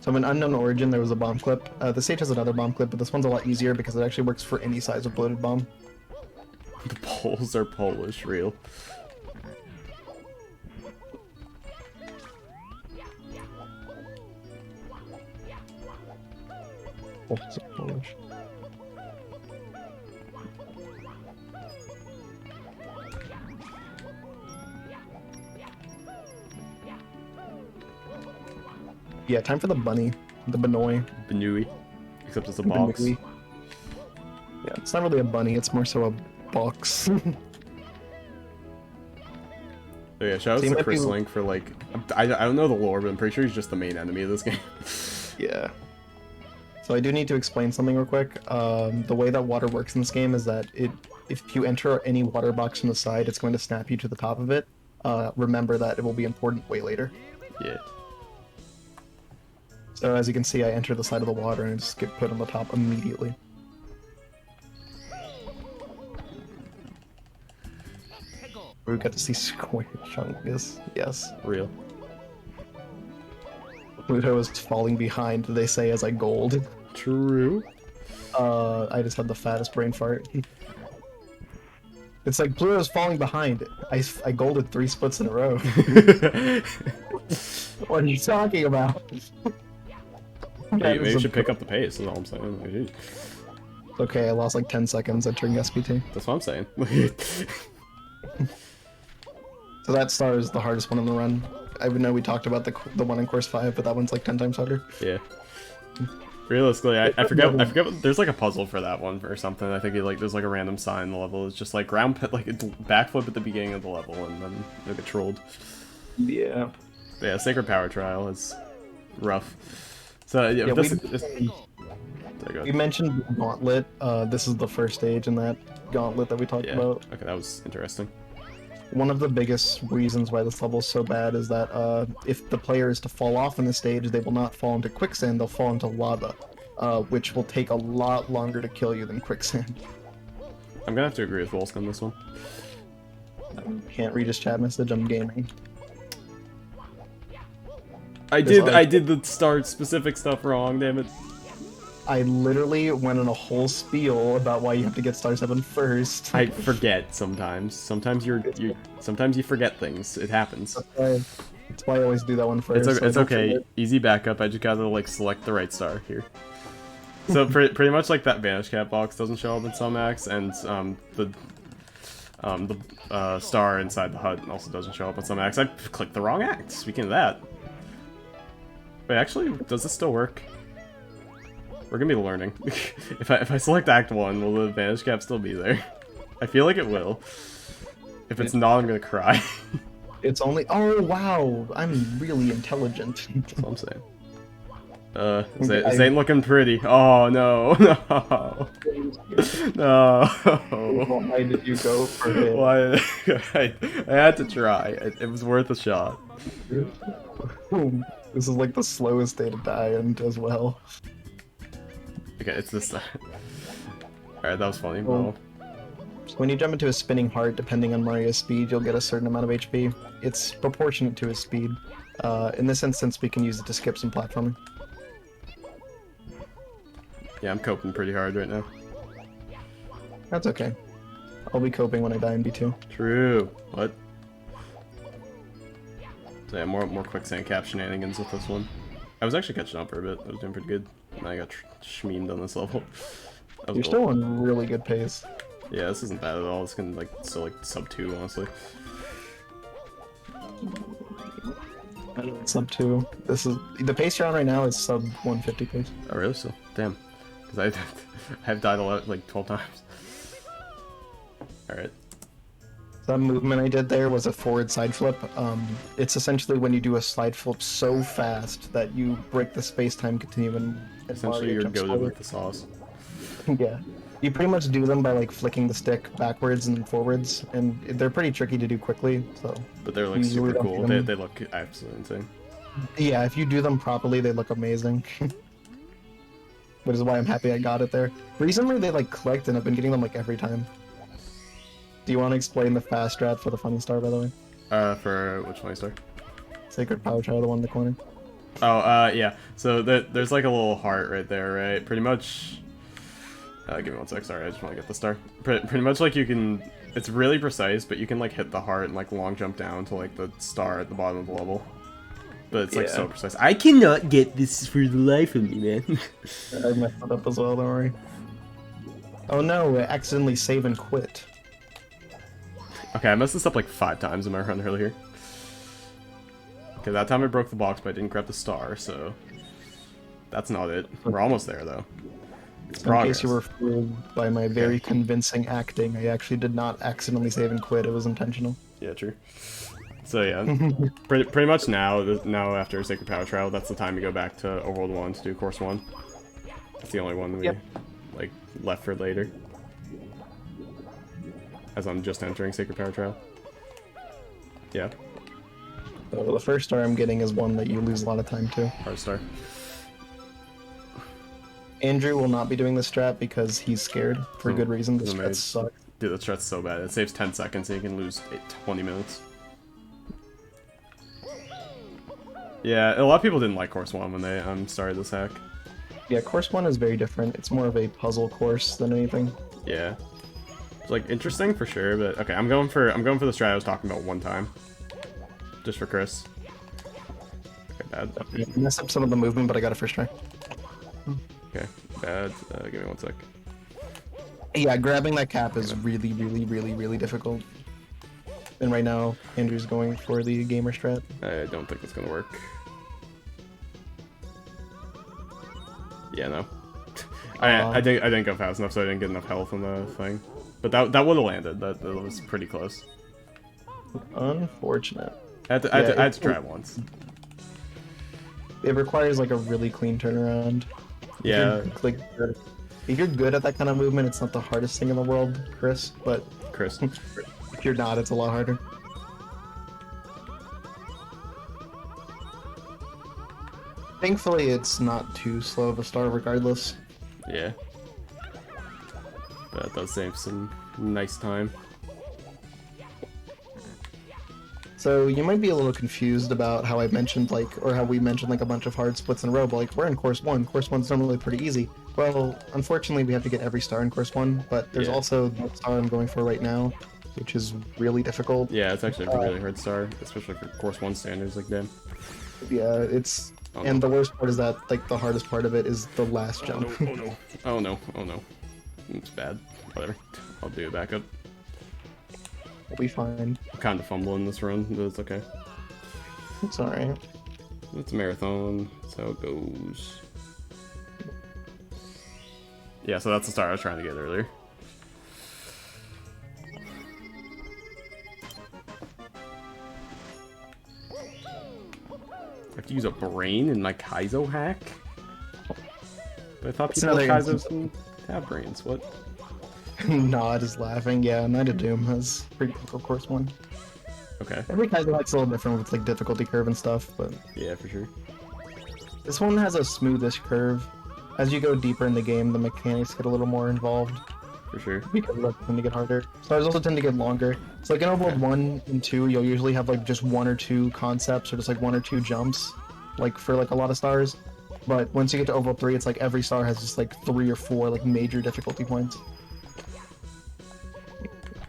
so in Unknown Origin, there was a bomb clip. The stage has another bomb clip, but this one's a lot easier because it actually works for any size of bloated bomb. The poles are Polish, real. Oh, it's Polish. Yeah, time for the bunny. The Banoi. Benui. Except it's a box. Banui. Yeah, it's not really a bunny, it's more so a box. Oh yeah, shout out So you to might Chris be- Link for like, I don't know the lore, but I'm pretty sure he's just the main enemy of this game. Yeah. So I do need to explain something real quick. The way that water works in this game is that if you enter any water box from the side, it's going to snap you to the top of it. Remember that it will be important way later. Yeah. So as you can see, I enter the side of the water and just get put on the top immediately. We got to see Square Chungus. Yes. Real. Pluto is falling behind, they say, as I gold. True. I just had the fattest brain fart. It's like Pluto's falling behind. I golded 3 splits in a row. What are you talking about? Maybe you should pick up the pace, is all I'm saying. Like, geez. Okay, I lost like 10 seconds entering SPT. That's what I'm saying. So that star is the hardest one in the run. I know we talked about the one in course 5, but that one's like 10 times harder. Yeah. Realistically, I forget. There's like a puzzle for that one or something. I think there's like a random sign in the level. It's just like like it's backflip at the beginning of the level, and then you'll get trolled. Yeah. But yeah, Sacred Power Trial is rough. So yeah, Yeah, we we mentioned Gauntlet. This is the first stage in that Gauntlet that we talked about. Okay, that was interesting. One of the biggest reasons why this level is so bad is that if the player is to fall off in the stage, they will not fall into quicksand, they'll fall into lava, which will take a lot longer to kill you than quicksand. I'm gonna have to agree with Wolsk on this one. Can't read his chat message, I'm gaming. I did the start specific stuff wrong, damn it. I literally went on a whole spiel about why you have to get Star 7 first. I forget sometimes. Sometimes sometimes you forget things. It happens. That's why I always do that one first. It's, so I it's don't okay. forget. Easy backup. I just gotta like select the right star here. So pretty much like that Vanish Cat box doesn't show up in some acts, and the star inside the hut also doesn't show up in some acts. I clicked the wrong act. Speaking of that, wait, actually, does this still work? We're gonna be learning. if I select Act 1, will the Vanish Cap still be there? I feel like it will. If it's not, I'm gonna cry. It's only. Oh wow, I'm really intelligent. That's what I'm saying. This ain't looking pretty. Oh no, no, no. Why did you go for it? Why? I had to try. It was worth a shot. This is like the slowest day to die and as well. Okay, it's this side. Alright, that was funny. Oh. So when you jump into a spinning heart, depending on Mario's speed, you'll get a certain amount of HP. It's proportionate to his speed. In this instance, we can use it to skip some platforming. Yeah, I'm coping pretty hard right now. That's okay. I'll be coping when I die in B2. True. What? So yeah, more quicksand cap shenanigans with this one. I was actually catching up for a bit. I was doing pretty good. And I got shmeamed on this level. You're still on really good pace. Yeah, this isn't bad at all. It's gonna still like sub 2, honestly. Sub 2. This is the pace you're on right now is sub 150 pace. Oh really? So damn. Because I've died a lot, like 12 times. All right. That movement I did there was a forward side flip. It's essentially when you do a slide flip so fast that you break the space-time continuum. Essentially, you're goated with the sauce. Yeah. You pretty much do them by like flicking the stick backwards and forwards, and they're pretty tricky to do quickly. So. But they're like super cool. They look absolutely insane. Yeah, if you do them properly, they look amazing. Which is why I'm happy I got it there. Recently, they like clicked, and I've been getting them like every time. Do you want to explain the fast strat for the funny star, by the way? For which funny star? Sacred Power Child, the one in the corner. Oh, yeah. So there's like a little heart right there, right? Pretty much. Give me one sec. Sorry, I just want to get the star. Pretty much like you can. It's really precise, but you can like hit the heart and like long jump down to like the star at the bottom of the level. But it's like so precise. I cannot get this for the life of me, man. I messed it up as well. Don't worry. Oh no! I accidentally save and quit. Okay, I messed this up like 5 times in my run earlier. Okay, that time I broke the box, but I didn't grab the star, so that's not it. We're almost there, though. It's progress. In case you were fooled by my very convincing acting, I actually did not accidentally save and quit. It was intentional. Yeah, true. So yeah, pretty much now after Sacred Power Trial, that's the time you go back to Overworld 1 to do Course 1. That's the only one we like left for later. As I'm just entering Sacred Power Trial. Yeah. So the first star I'm getting is one that you lose a lot of time to. Hard star. Andrew will not be doing this strat because he's scared for good reason. This strat sucks. Dude, the strat's so bad. It saves 10 seconds and you can lose 20 minutes. Yeah, a lot of people didn't like Course 1 when they started this hack. Yeah, Course 1 is very different. It's more of a puzzle course than anything. Yeah. It's like interesting for sure, but okay, I'm going for the strat I was talking about one time. Just for Chris. Okay, bad. I messed up some of the movement, but I got it first try. Okay, bad. Give me one sec. Yeah, grabbing that cap is really, really, really, really difficult. And right now, Andrew's going for the gamer strat. I don't think it's gonna work. Yeah, no. I didn't go fast enough, so I didn't get enough health on the thing. But that would have landed. That was pretty close. Unfortunate. I had to try it once. It requires like a really clean turnaround. Yeah. If you're good at that kind of movement, it's not the hardest thing in the world, Chris. But if you're not, it's a lot harder. Thankfully, it's not too slow of a star regardless. Yeah. That does save some nice time. So you might be a little confused about how I mentioned or how we mentioned like a bunch of hard splits in a row, but like we're in Course 1. Course 1's normally pretty easy. Well, unfortunately we have to get every star in Course 1, but there's also the star I'm going for right now, which is really difficult. Yeah, it's actually a really hard star, especially for Course 1 standards like damn. Yeah, it's... And the worst part is that, like, the hardest part of it is the last jump. Oh no, oh no, oh no. It's bad. Whatever. I'll do it back up. We'll be fine. I'm kind of fumbling this run, but it's okay. It's alright. It's a marathon. That's how it goes. Yeah, so that's the star I was trying to get earlier. I have to use a brain in my Kaizo hack? I thought It's people with another Kaizos didn't have brains. What? Nod is laughing. Yeah, Night of Doom has pretty difficult course one. Okay. Every Kaizo hack's a little different with like difficulty curve and stuff, but Yeah, for sure. this one has a smoothish curve. As you go deeper in the game, the mechanics get a little more involved For sure. because they tend to get harder. Stars also tend to get longer. So like in Overworld 1 and 2, you'll usually have like just 1 or 2 concepts or just like 1 or 2 jumps, like for like a lot of stars. But once you get to Overworld 3, it's like every star has just like 3 or 4 like major difficulty points.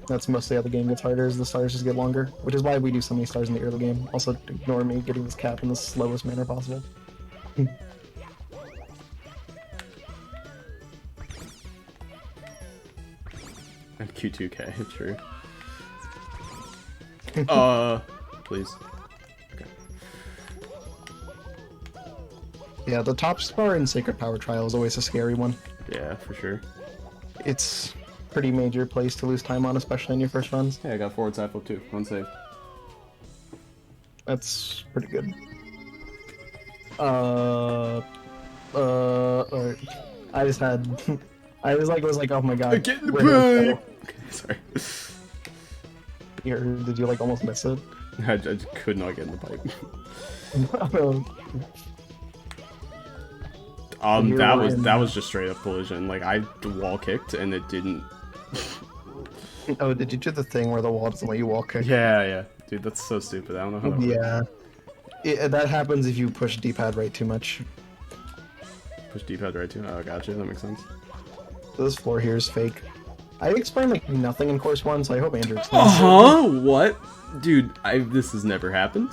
That's mostly how the game gets harder, is the stars just get longer, which is why we do so many stars in the early game. Also, ignore me getting this cap in the slowest manner possible. And Q2K, true. Please. Okay. Yeah, the top star in Sacred Power Trial is always a scary one. Yeah, for sure. It's pretty major place to lose time on, especially in your first runs. Hey, I got forward side flip too. One save. That's pretty good. I just had, I was like, oh my god. Get in the where- pipe! Sorry. Did you like almost miss it? I just could not get in the pipe. That was just straight up collision. Like I wall kicked and it didn't. Oh, did you do the thing where the wall doesn't let you wall kick? Yeah, dude, that's so stupid. I don't know how that works. Yeah, that happens if you push D-pad right too much. Push D-pad right too. Oh, gotcha. That makes sense. This floor here is fake. I explained like nothing in course 1, so I hope Andrew explains it. What? Dude, this has never happened.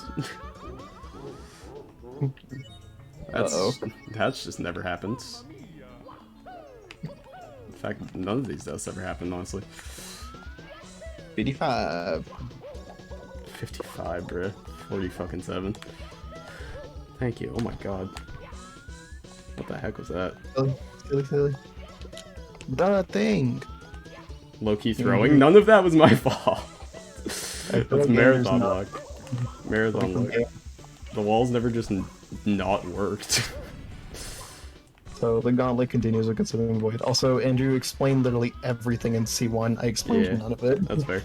That's just never happened. In fact, none of these deaths ever happened, honestly. 55. 55, bruh. 40 fucking 7. Thank you. Oh my god. What the heck was that? Silly. The thing. Low-key throwing? None of that was my fault. That's like marathon Andrew's luck. Marathon luck. The walls never just not worked. So the gauntlet continues with Consuming Void. Also, Andrew explained literally everything in C1. I explained none of it. That's fair.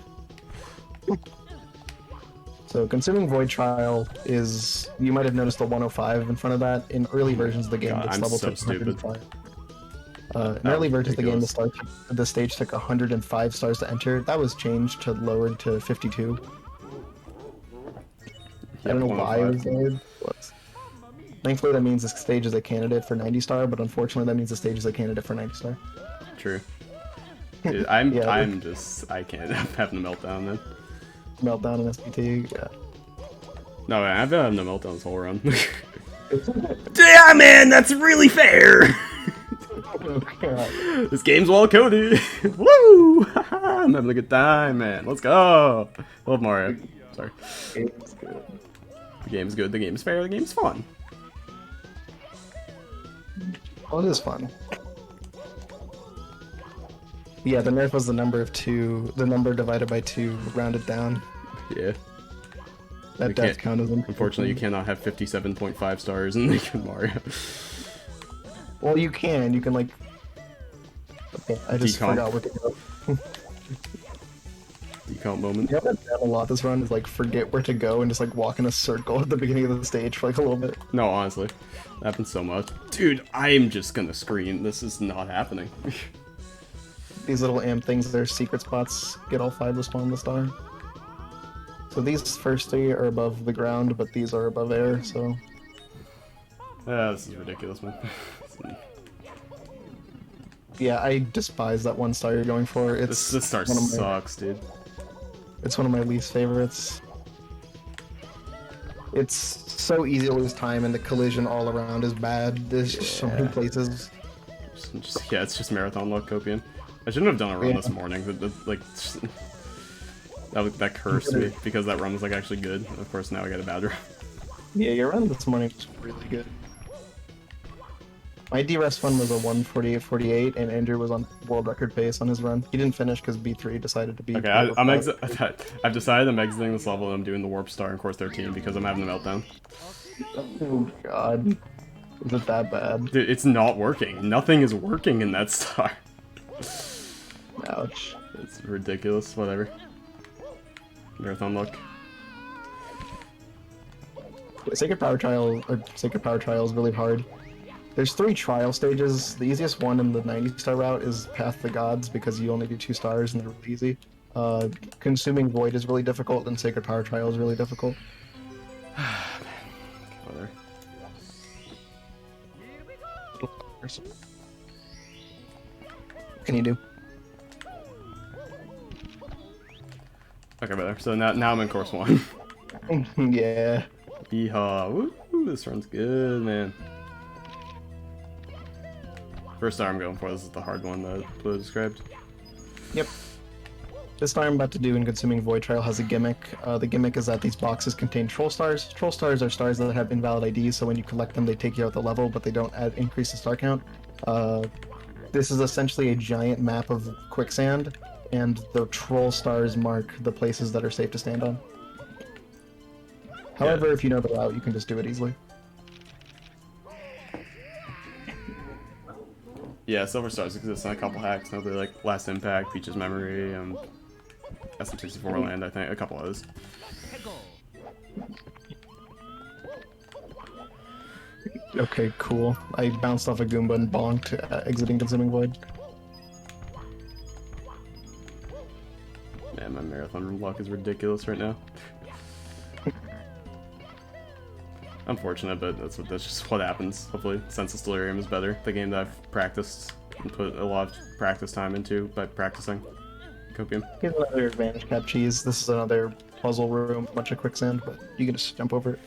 So Consuming Void Trial is, you might have noticed the 105 in front of that. In early versions of the game, God, this I'm level so took stupid. 105. In early versions of the game, the stage took 105 stars to enter. That was changed to lowered to 52. I don't know why it was lowered. Thankfully, that means the stage is a candidate for 90 star, but unfortunately, that means the stage is a candidate for 90 star. True. Dude, I'm Yeah, just, I can't. I'm having a meltdown, man. Meltdown and SPT, yeah. No, I've been having a meltdown this whole run. Yeah, man, that's really fair! This game's well coded! Woo! I'm having a good time, man. Let's go! Love Mario. Sorry. Game's good. The game's good, the game's fair, the game's fun. Well, it is fun. Yeah, the nerf was the number of 2, the number divided by 2, rounded down. Yeah. That death count is Unfortunately, you cannot have 57.5 stars in Naked Mario. Well, you can like... Okay, I just Decomp. forgot where to go. Decomp moment. You know what I've done a lot this run is like forget where to go and just like walk in a circle at the beginning of the stage for like a little bit. No, honestly. That happens so much. Dude, I'm just gonna scream. This is not happening. These little amp things, they're secret spots, get all 5 to spawn the star. So these first 3 are above the ground, but these are above air, so... This is ridiculous, man. Yeah, I despise that 1 star you're going for. This star sucks, dude. It's one of my least favorites. It's so easy to lose time, and the collision all around is bad. There's just so many places. Yeah, it's just marathon luck, Copian. I shouldn't have done a run this morning. That cursed me because that run was like actually good. Of course, now I got a bad run. Yeah, your run this morning was really good. My DRS one was a 1:48.48, and Andrew was on world record pace on his run. He didn't finish because B3 decided to be. Okay, I've decided I'm exiting this level and I'm doing the warp star in course 13 because I'm having a meltdown. Oh god. Is it that bad? Dude, it's not working. Nothing is working in that star. Ouch. It's ridiculous. Whatever. Marathon luck. Sacred Power Trial is really hard. There's 3 trial stages. The easiest one in the 90-star route is Path to the Gods because you only do 2 stars and they're really easy. Consuming Void is really difficult, and Sacred Power Trial is really difficult. Whatever. What can you do? Okay, brother. So now I'm in course 1. Yeah. Yeehaw. Woo, this run's good, man. First star I'm going for. This is the hard one that Blue described. Yep. This star I'm about to do in Consuming Void Trial has a gimmick. The gimmick is that these boxes contain troll stars. Troll stars are stars that have invalid IDs, so when you collect them, they take you out the level, but they don't increase the star count. This is essentially a giant map of quicksand, and the troll stars mark the places that are safe to stand on. However, if you know the route, you can just do it easily. Yeah, Silver Stars exist in a couple hacks. Nobody like Last Impact, Peach's Memory, and SM64 Land, I think. A couple others. Okay, cool. I bounced off a Goomba and bonked, exiting Consuming Void. Man, my marathon luck is ridiculous right now. Unfortunate, but that's just what happens. Hopefully, Senseless Delirium is better. The game that I've practiced and put a lot of practice time into by practicing Copium. Here's another advantage cap cheese. This is another puzzle room, a bunch of quicksand, but you can just jump over it.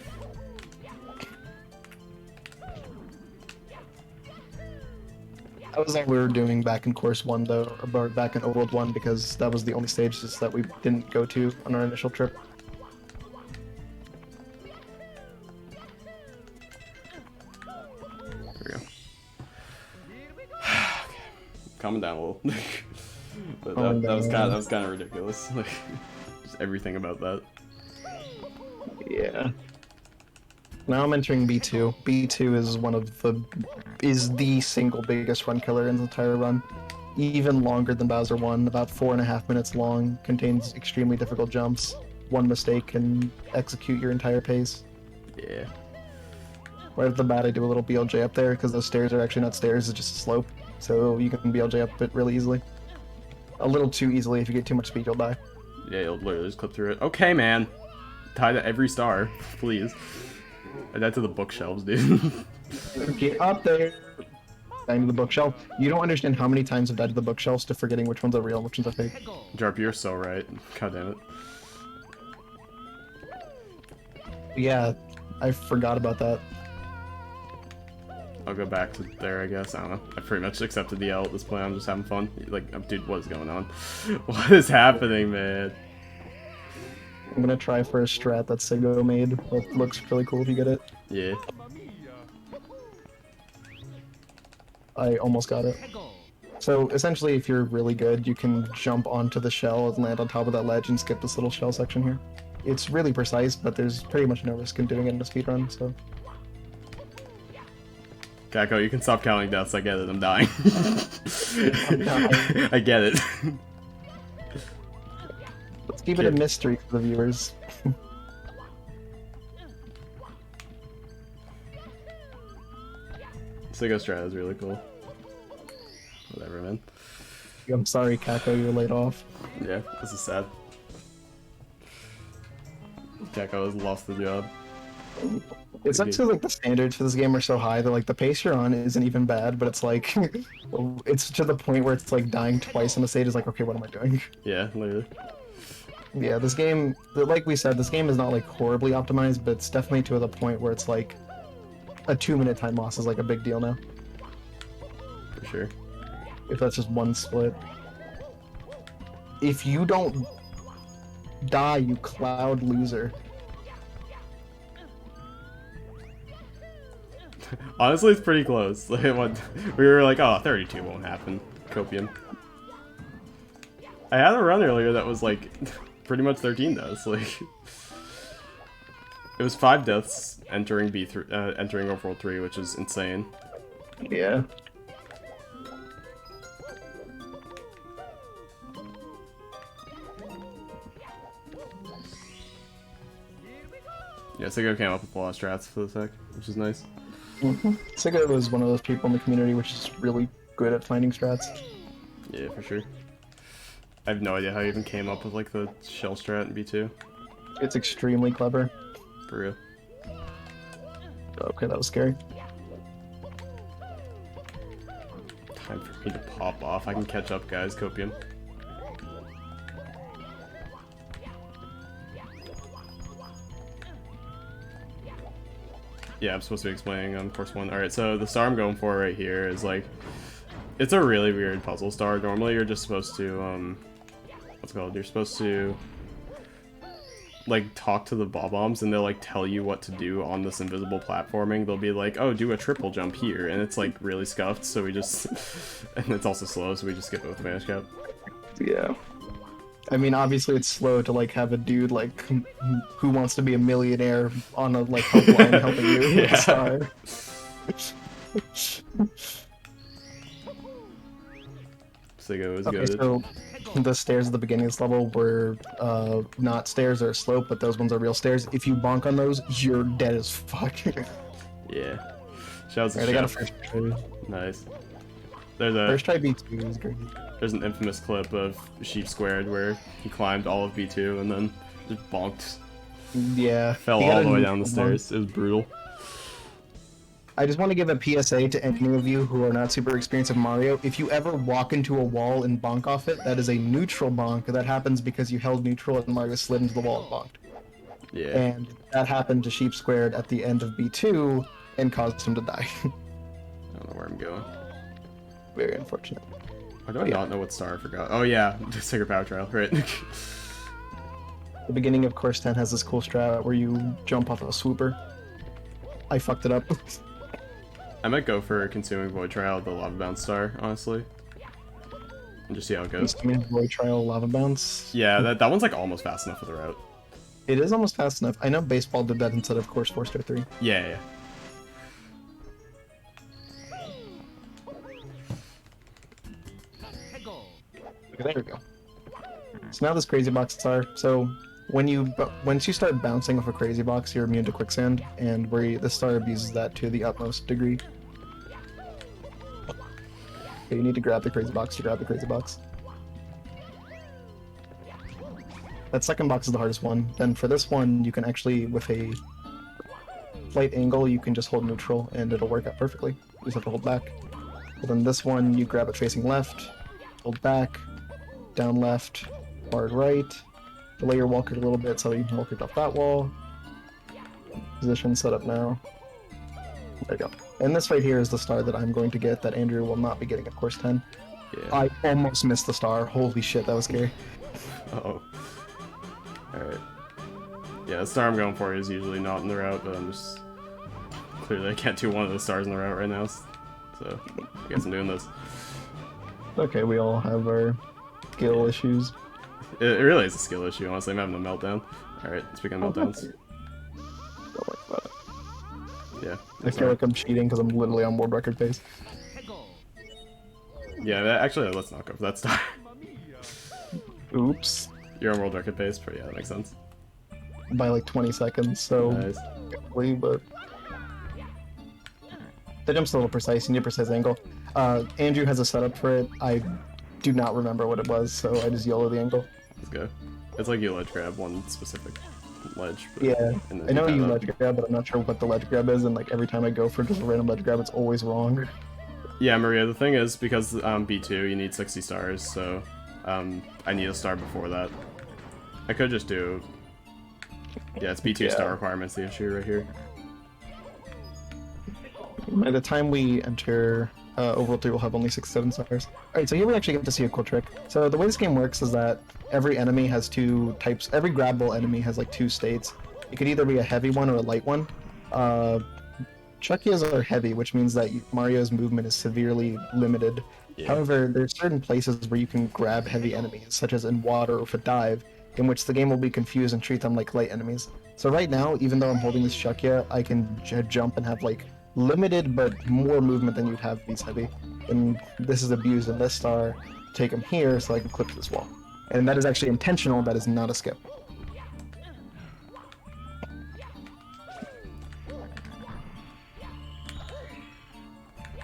That was all we were doing back in course 1, though, or back in Overworld 1, because that was the only stages that we didn't go to on our initial trip. Calming down a little. But that was kind of ridiculous. Like, just everything about that. Yeah. Now I'm entering B2. B2 is the single biggest run killer in the entire run. Even longer than Bowser 1, about 4.5 minutes long, contains extremely difficult jumps. One mistake can execute your entire pace. Yeah. Right off the bat, I do a little BLJ up there, because those stairs are actually not stairs, it's just a slope. So you can BLJ up it really easily. A little too easily. If you get too much speed, you'll die. Yeah, you'll literally just clip through it. Okay, man. Tie to every star, please. I died to the bookshelves, dude. Get up there. Dying to the bookshelf. You don't understand how many times I've died to the bookshelves to forgetting which ones are real and which ones are fake. Jarp, you're so right. God damn it. Yeah, I forgot about that. I'll go back to there, I guess. I don't know. I pretty much accepted the L at this point. I'm just having fun. Like, dude, what is going on? What is happening, man? I'm gonna try for a strat that Sigo made. That looks really cool if you get it. Yeah. I almost got it. So, essentially, if you're really good, you can jump onto the shell and land on top of that ledge and skip this little shell section here. It's really precise, but there's pretty much no risk in doing it in a speedrun, so... Kako, you can stop counting deaths. I get it. I'm dying. I'm dying. I get it. Let's keep it a mystery for the viewers. Sigo strat is really cool. Whatever, man. I'm sorry, Kako, you were laid off. Yeah, this is sad. Kako has lost the job. It's actually like the standards for this game are so high that like the pace you're on isn't even bad, but it's like it's to the point where it's like dying twice on the stage is like, okay, what am I doing? Yeah, literally. Yeah, this game, like we said, this game is not like horribly optimized, but it's definitely to the point where it's like a 2-minute time loss is like a big deal now. For sure. If that's just one split. If you don't die, you cloud loser. Honestly, it's pretty close. Like, we were like, oh, 32 won't happen. Copium. I had a run earlier that was like pretty much 13 does. Like, It was 5 deaths entering B3, entering Overworld 3, which is insane. Yeah. Yeah, Sigo came up with a lot of strats for the sec, which is nice. Sigo was one of those people in the community which is really good at finding strats. Yeah, for sure. I have no idea how he even came up with like the shell strat in B2. It's extremely clever. For real. Okay, that was scary. Time for me to pop off. I can catch up, guys. Copium. Yeah, I'm supposed to be explaining course 1. Alright, so the star I'm going for right here is like... It's a really weird puzzle star. Normally you're just supposed to, what's it called? You're supposed to... like, talk to the bob-ombs and they'll, like, tell you what to do on this invisible platforming. They'll be like, oh, do a triple jump here. And it's, like, really scuffed, so we just... and it's also slow, so we just skip it with the vanish cap. Yeah. I mean, obviously it's slow to, like, have a dude, like, who wants to be a millionaire on a, like, helpline helping you with Yeah. a star. Sigo is Okay, good. so the stairs at the beginning of this level were not stairs, they're a slope, but those ones are real stairs. If you bonk on those, you're dead as fuck. Yeah. Shouts Alright, I got a first try. Nice. There's a First try B2 is great. there's an infamous clip of Sheep Squared where he climbed all of B2 and then just bonked. Yeah. Fell he got all the a way down the neutral bonk. stairs. It was brutal. I just want to give a PSA to any of you who are not super experienced with Mario. If you ever walk into a wall and bonk off it, that is a neutral bonk. That happens because you held neutral and Mario slid into the wall and bonked. Yeah. And that happened to Sheep Squared at the end of B2 and caused him to die. I don't know where I'm going. Very unfortunate. Why do I not know what star I forgot? Oh yeah, Sacred Power Trial, right. The beginning of Course 10 has this cool strat where you jump off of a swooper. I fucked it up. I might go for Consuming Void Trial at the Lava Bounce star, honestly. And just see how it goes. Void Trial Lava Bounce. Yeah, that one's like almost fast enough for the route. It is almost fast enough. I know Baseball did that instead of Course 4 Star 3. Yeah, yeah. Okay, there we go. So now this Crazy Box star. So once you start bouncing off a Crazy Box, you're immune to quicksand, and the star abuses that to the utmost degree. Okay, you need to grab the Crazy Box to grab the Crazy Box. That second box is the hardest one. Then for this one, you can actually, with a slight angle, you can just hold neutral and it'll work out perfectly. You just have to hold back. But then this one, you grab it facing left, hold back, down left, hard right, delay your walker a little bit so you can walk it off that wall. Position set up now. There you go. And this right here is the star that I'm going to get that Andrew will not be getting at course 10. Yeah. I almost missed the star. Holy shit, that was scary. Uh-oh. Alright. Yeah, the star I'm going for is usually not in the route, but I'm just... Clearly I can't do one of the stars in the route right now, so I guess I'm doing this. Okay, we all have our skill issues. It really is a skill issue, honestly. I'm having a meltdown. Alright, speaking of meltdowns. Don't worry about it. Yeah. I feel like I'm cheating because I'm literally on world record pace. Yeah, actually, let's not go for that star. Oops. You're on world record pace, but yeah, that makes sense. By like 20 seconds, so... Nice. But... The jump's a little precise, you need a precise angle. Andrew has a setup for it. I do not remember what it was, so I just YOLO the angle. Let's go. It's like you ledge grab one specific ledge. But, Yeah, and then I know you you pad ledge grab, but I'm not sure what the ledge grab is, and like every time I go for just a random ledge grab, it's always wrong. Yeah, Maria, the thing is, because B2, you need 60 stars, so I need a star before that. I could just do... Yeah, it's B2 star requirements, the issue right here. By the time we enter Overworld 3, we'll have only 6-7 stars. Alright, so here we actually get to see a cool trick. So the way this game works is that every enemy has two types, every grabbable enemy has like two states. It could either be a heavy one or a light one. Chuckias are heavy, which means that Mario's movement is severely limited. Yeah. However, there's certain places where you can grab heavy enemies, such as in water or with a dive, in which the game will be confused and treat them like light enemies. So right now, even though I'm holding this Shukya, I can jump and have like limited but more movement than you'd have if he's heavy. And this is abused in this star. Take him here so I can clip this wall. And that is actually intentional, that is not a skip.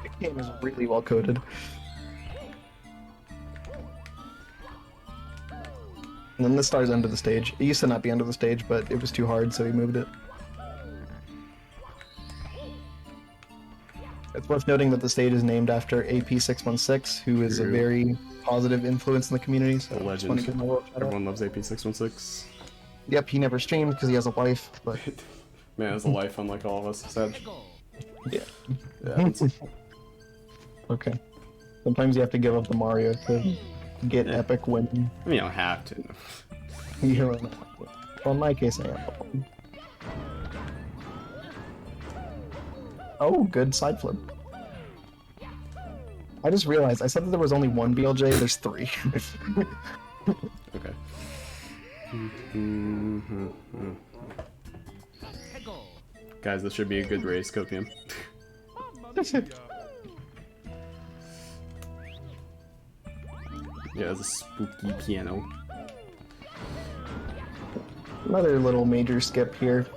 The game is really well coded. And then this star's under the stage. It used to not be under the stage, but it was too hard, so he moved it. It's worth noting that the stage is named after AP616, who is a very positive influence in the community. So a I just want to give him a little shout out. Everyone loves AP616. Yep, he never streams because he has a wife, but Man has a life unlike all of us, sad. yeah. Yeah. Okay. Sometimes you have to give up the Mario to get epic win. I mean, you don't have to. Well, in my case, I am. Oh, good side flip. I just realized, I said that there was only one BLJ, there's three. Okay. Guys, this should be a good race, Copium. Yeah, it's a spooky piano. Another little major skip here.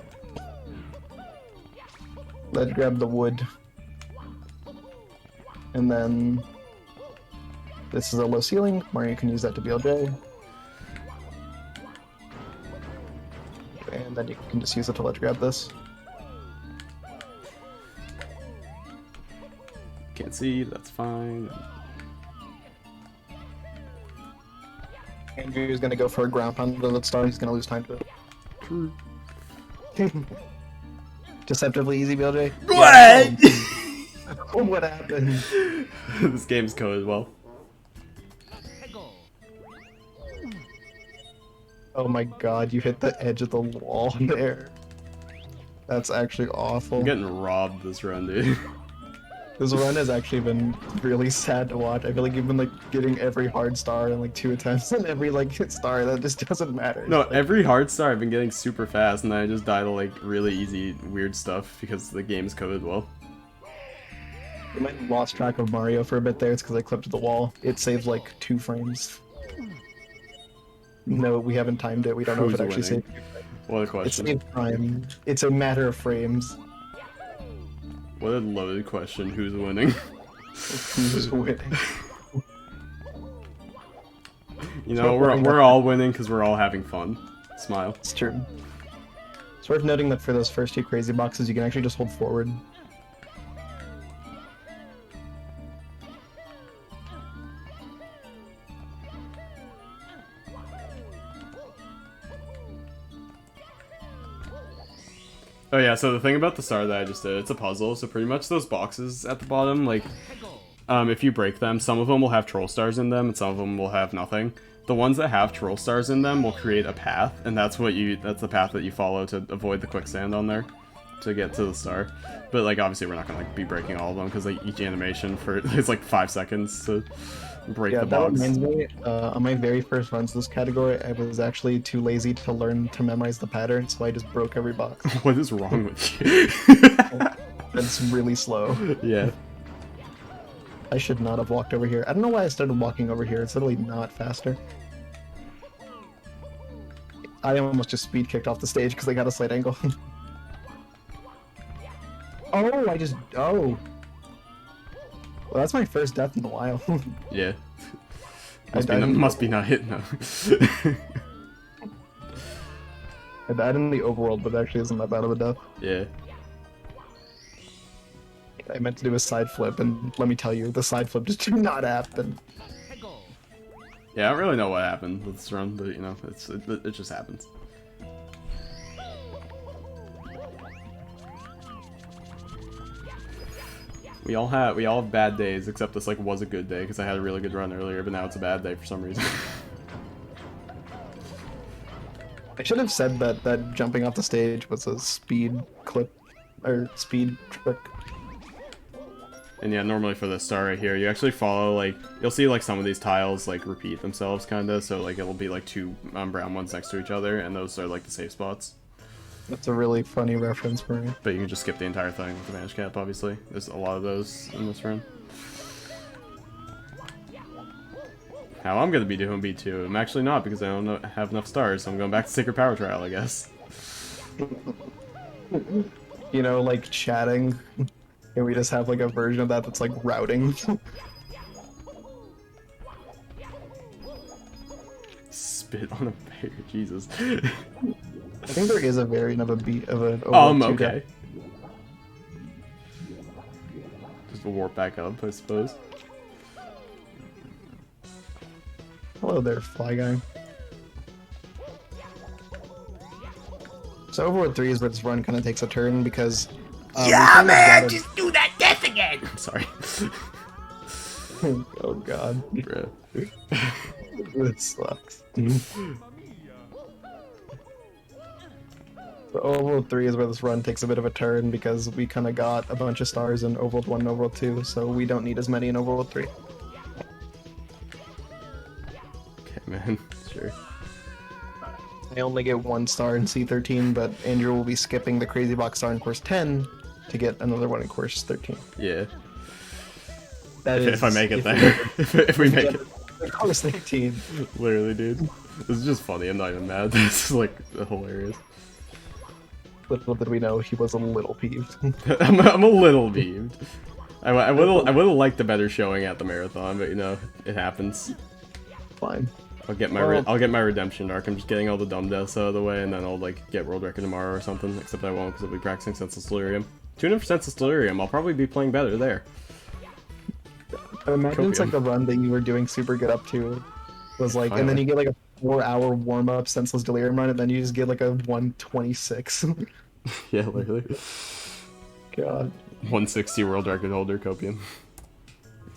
Let's grab the wood. And then this is a low ceiling. Mario can use that to BLJ. And then you can just use it to ledge grab this. Can't see, that's fine. Andrew's gonna go for a ground pound to the star. He's gonna lose time to it. True. Deceptively easy BLJ. What? What happened? This game's coded well. Oh my god, you hit the edge of the wall there. That's actually awful. I'm getting robbed this run, dude. This run has actually been really sad to watch. I feel like you've been like getting every hard star in like 2 attempts and every like star that just doesn't matter. No, Like, every hard star I've been getting super fast, and then I just die to like really easy weird stuff because the game's coded well. I might have lost track of Mario for a bit there. It's because I clipped the wall. It saved like 2 frames. No, we haven't timed it. We don't know if Who's it actually winning? saved. What a It question. saved time. It's a matter of frames. What a loaded question. Who's winning? Who's winning? You know, we're all winning because we're all having fun. Smile. It's true. It's worth noting that for those first 2 crazy boxes, you can actually just hold forward. Oh yeah, so the thing about the star that I just did, it's a puzzle, so pretty much those boxes at the bottom, like, if you break them, some of them will have troll stars in them, and some of them will have nothing. The ones that have troll stars in them will create a path, and that's the path that you follow to avoid the quicksand on there, to get to the star. But, like, obviously we're not gonna, like, be breaking all of them, because, like, each animation it's, like, 5 seconds to break the That box. reminds me, on my very first runs this category, I was actually too lazy to learn to memorize the pattern, so I just broke every box. What is wrong with you? It's really slow. Yeah. I should not have walked over here. I don't know why I started walking over here. It's literally not faster. I almost just speed kicked off the stage because I got a slight angle. Oh! Well, that's my first death in a while. Yeah. I died in the Must be not hitting though. I died in the overworld, but it actually isn't that bad of a death. Yeah. I meant to do a side flip, and let me tell you, the side flip just did not happen. Yeah, I don't really know what happened with this run, but you know, it just happens. We all have bad days, except this like was a good day because I had a really good run earlier, but now it's a bad day for some reason. I should have said that jumping off the stage was a speed clip, or speed trick. And yeah, normally for the star right here, you actually follow, like, you'll see, like, some of these tiles, like, repeat themselves, kinda, so, like, it'll be, like, 2 brown ones next to each other, and those are, like, the safe spots. That's a really funny reference for me. But you can just skip the entire thing with the Vanish Cap, obviously. There's a lot of those in this run. How I'm gonna be doing B2. I'm actually not, because I don't have enough stars, so I'm going back to Sacred Power Trial, I guess. You know, like chatting, and we just have like a version of that that's like routing. Spit on a bear, Jesus. I think there is a variant of a beat of an overworld 2 okay. Just warp back up, I suppose. Hello there, Fly Guy. So Overworld 3 is where this run kind of takes a turn because Yeah, man, just do that death again. Sorry. Oh god. Bruh. This sucks. So Overworld 3 is where this run takes a bit of a turn because we kind of got a bunch of stars in Overworld 1 and Overworld 2, so we don't need as many in Overworld 3. Okay, man. Sure. I only get 1 star in C13, but Andrew will be skipping the Crazy Box star in Course 10 to get another one in Course 13. Yeah. That If I make it there. If we make it. Course 13. Literally, dude. This is just funny. I'm not even mad. This is like hilarious. Little did we know he was a little peeved. I'm a little beamed. I would have liked a better showing at the marathon, but you know, it happens. Fine. I'll get my redemption arc. I'm just getting all the dumb deaths out of the way, and then I'll like get world record tomorrow or something. Except I won't, because I'll be practicing Senseless Delirium. Tune in for Senseless Delirium. I'll probably be playing better there. I imagine it's like the run that you were doing super good up to was like, and then you get like a 4-hour warm up Senseless Delirium run, and then you just get like a 126. Yeah, literally. God. 160 world record holder Copium.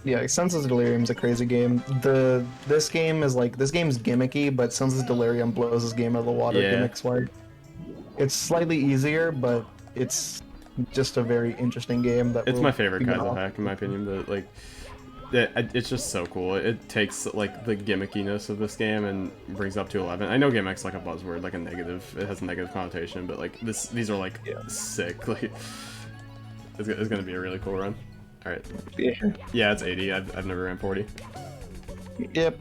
Yeah, Senseless Delirium's a crazy game. This game's gimmicky, but Senseless Delirium blows this game out of the water gimmicks wise. It's slightly easier, but it's just a very interesting game. It's my favorite Kaizo hack in my opinion, but like, it's just so cool. It takes like the gimmickiness of this game and brings it up to 11. I know gimmick's like a buzzword, like a negative. It has a negative connotation, but like these are like sick. Like, it's gonna be a really cool run. All right. Yeah, it's 80. I've never ran 40. Yep.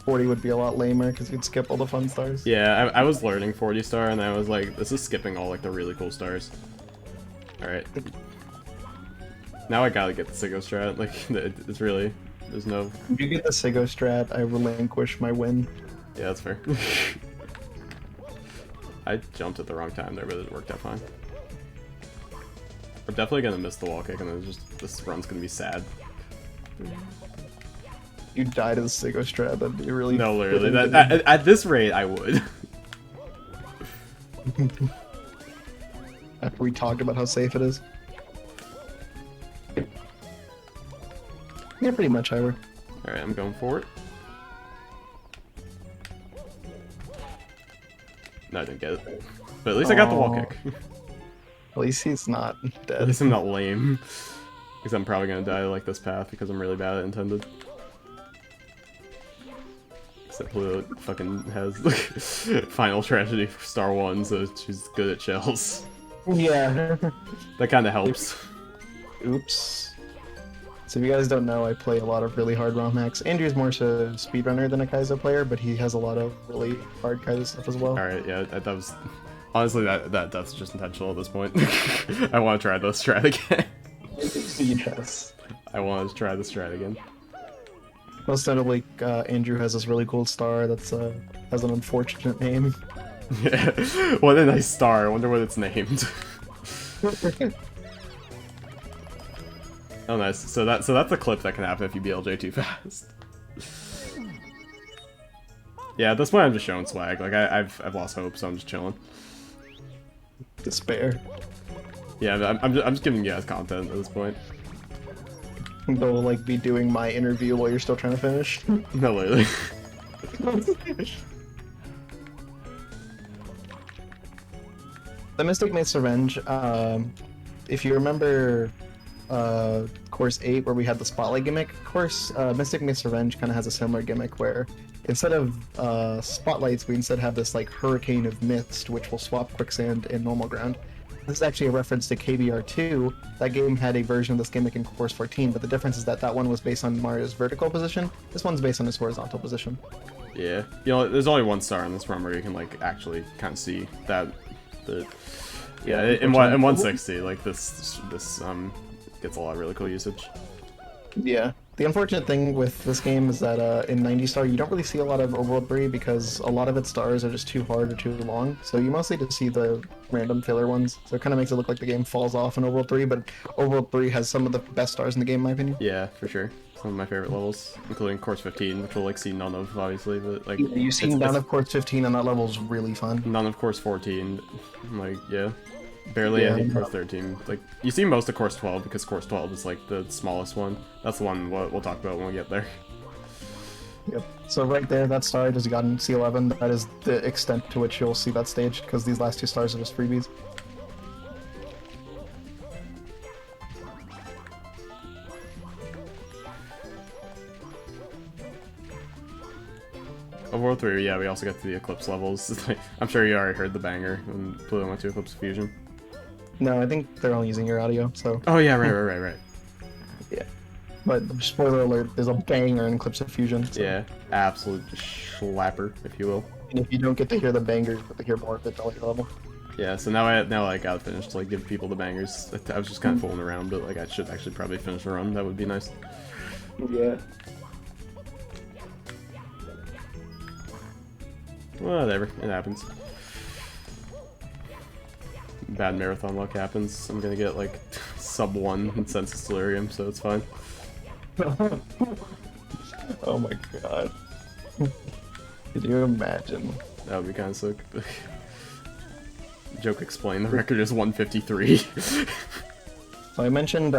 40 would be a lot lamer because you'd skip all the fun stars. Yeah, I was learning 40 star and I was like, this is skipping all like the really cool stars. All right. Now I gotta get the Sigo strat. Like, it's really, there's no. If you get the Sigo strat, I relinquish my win. Yeah, that's fair. I jumped at the wrong time there, but it worked out fine. I'm definitely gonna miss the wall kick, and then this run's gonna be sad. You died to the Sigo strat, that'd be really. No, literally. At this rate, I would. After we talked about how safe it is. Yeah, pretty much, I would. Alright, I'm going for it. No, I didn't get it. But at least I got the wall kick. At least he's not dead. At least I'm not lame. Because I'm probably gonna die like this path because I'm really bad at intended. Except Pluto fucking has Final Tragedy for Star 1, so she's good at shells. Yeah. That kinda helps. Oops. So if you guys don't know, I play a lot of really hard ROM hacks. Andrew's more so a speedrunner than a Kaizo player, but he has a lot of really hard Kaizo stuff as well. Alright, yeah, that was... Honestly, that's just intentional at this point. I want to try this strat again. Yes. I want to try the strat again. Most notably, Andrew has this really cool star that's has an unfortunate name. Yeah. What a nice star. I wonder what it's named. Oh, nice. So that's a clip that can happen if you BLJ too fast. Yeah, at this point I'm just showing swag. Like I've lost hope, so I'm just chilling. Despair. Yeah, I'm just giving you guys content at this point. They'll like be doing my interview while you're still trying to finish. No, literally. The Mystic Maid's Revenge. If you remember Course 8, where we had the spotlight gimmick. Course Mystic Mist Revenge kind of has a similar gimmick where instead of spotlights, we instead have this like hurricane of mist, which will swap quicksand and normal ground. This is actually a reference to KBR2. That game had a version of this gimmick in Course 14, but the difference is that that one was based on Mario's vertical position. This one's based on his horizontal position. Yeah, you know, there's only one star in this run where you can like actually kind of see that. Yeah, in 160, like this gets a lot of really cool usage. Yeah. The unfortunate thing with this game is that in 90 star you don't really see a lot of overworld Bree because a lot of its stars are just too hard or too long. So you mostly just see the random filler ones. So it kind of makes it look like the game falls off in overworld 3, but overworld 3 has some of the best stars in the game, in my opinion. Yeah, for sure. Some of my favorite levels, including Course 15, which we'll like see none of, obviously, but like You see none of Course 15 on that level is really fun. none of Course 14, like yeah, barely any Course 13. Like you see most of Course 12 because Course 12 is like the smallest one. That's the one we'll talk about when we get there. Yep. So right there, that star just got in C11. That is the extent to which you'll see that stage because these last two stars are just freebies. Overworld 3, yeah, we also got to the Eclipse levels. I'm sure you already heard the banger when Pluto went to Eclipse Fusion. No, I think they're only using your audio, so... Oh yeah, right. Yeah. But spoiler alert, there's a banger in Eclipse of Fusion. So. Yeah, absolute schlapper, if you will. And if you don't get to hear the bangers, but to hear more of it, at your level. Yeah, so now I got finished to like give people the bangers. I was just kind of fooling around, but like I should actually probably finish the run. That would be nice. Yeah. Whatever, it happens. Bad marathon luck happens. I'm gonna get like sub 1 in Sensus Delirium, so it's fine. Oh my god. Could you imagine? That would be kind of sick. Joke explained, the record is 153. So I mentioned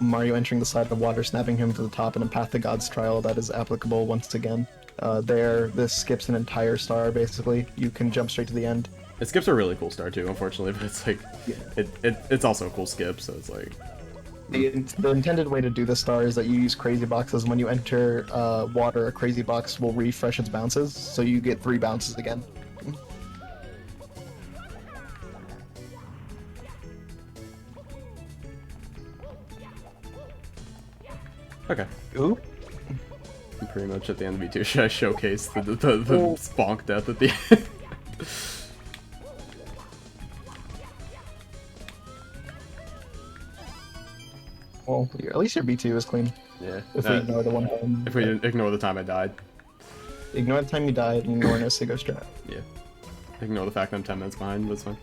Mario entering the side of water, snapping him to the top in a Path to God's Trial that is applicable once again. This skips an entire star, basically. You can jump straight to the end. It skips a really cool star too, unfortunately, but it's like, it's also a cool skip, so it's like... The intended way to do this star is that you use crazy boxes. When you enter water, a crazy box will refresh its bounces, so you get 3 bounces again. Okay. Ooh. Pretty much at the end of V2, I showcased the bonk death at the end. Well, at least your B2 is clean. Yeah. If we ignore the one time. If we ignore the time I died. Ignore the time you died and ignore no Sigo strat. Yeah. Ignore the fact that I'm 10 minutes behind, that's fine.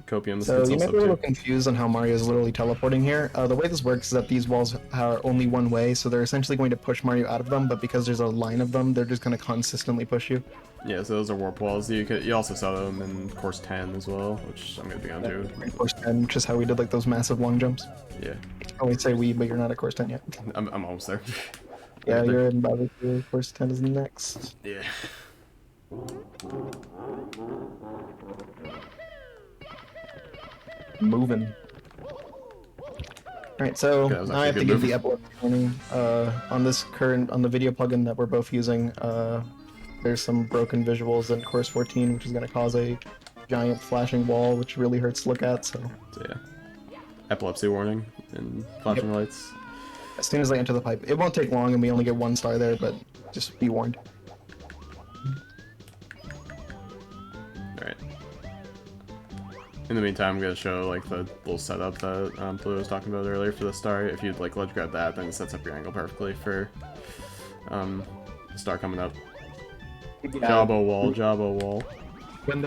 Copium, So you might be a little confused on how Mario is literally teleporting here. The way this works is that these walls are only one way, so they're essentially going to push Mario out of them, but because there's a line of them, they're just going to consistently push you. Yeah, so those are warp walls. You also saw them in Course 10 as well, which I'm going to be on too. Course 10, which is how we did like those massive long jumps. Yeah. I always say we, but you're not at Course 10 yet. I'm almost there. Yeah, you're in Bowser 2. Course 10 is next. Yeah. Moving. Alright, so Okay, now I have to give the epilepsy warning. On the video plugin that we're both using, there's some broken visuals in Course 14, which is going to cause a giant flashing wall, which really hurts to look at, so yeah. Epilepsy warning and flashing lights. as soon as I enter the pipe. It won't take long, and we only get 1 star there, but just be warned. Alright. In the meantime, I'm going to show like the little setup that Pluto was talking about earlier for the star. If you'd like let's grab that, then it sets up your angle perfectly for the star coming up. Yeah. Jabba wall. When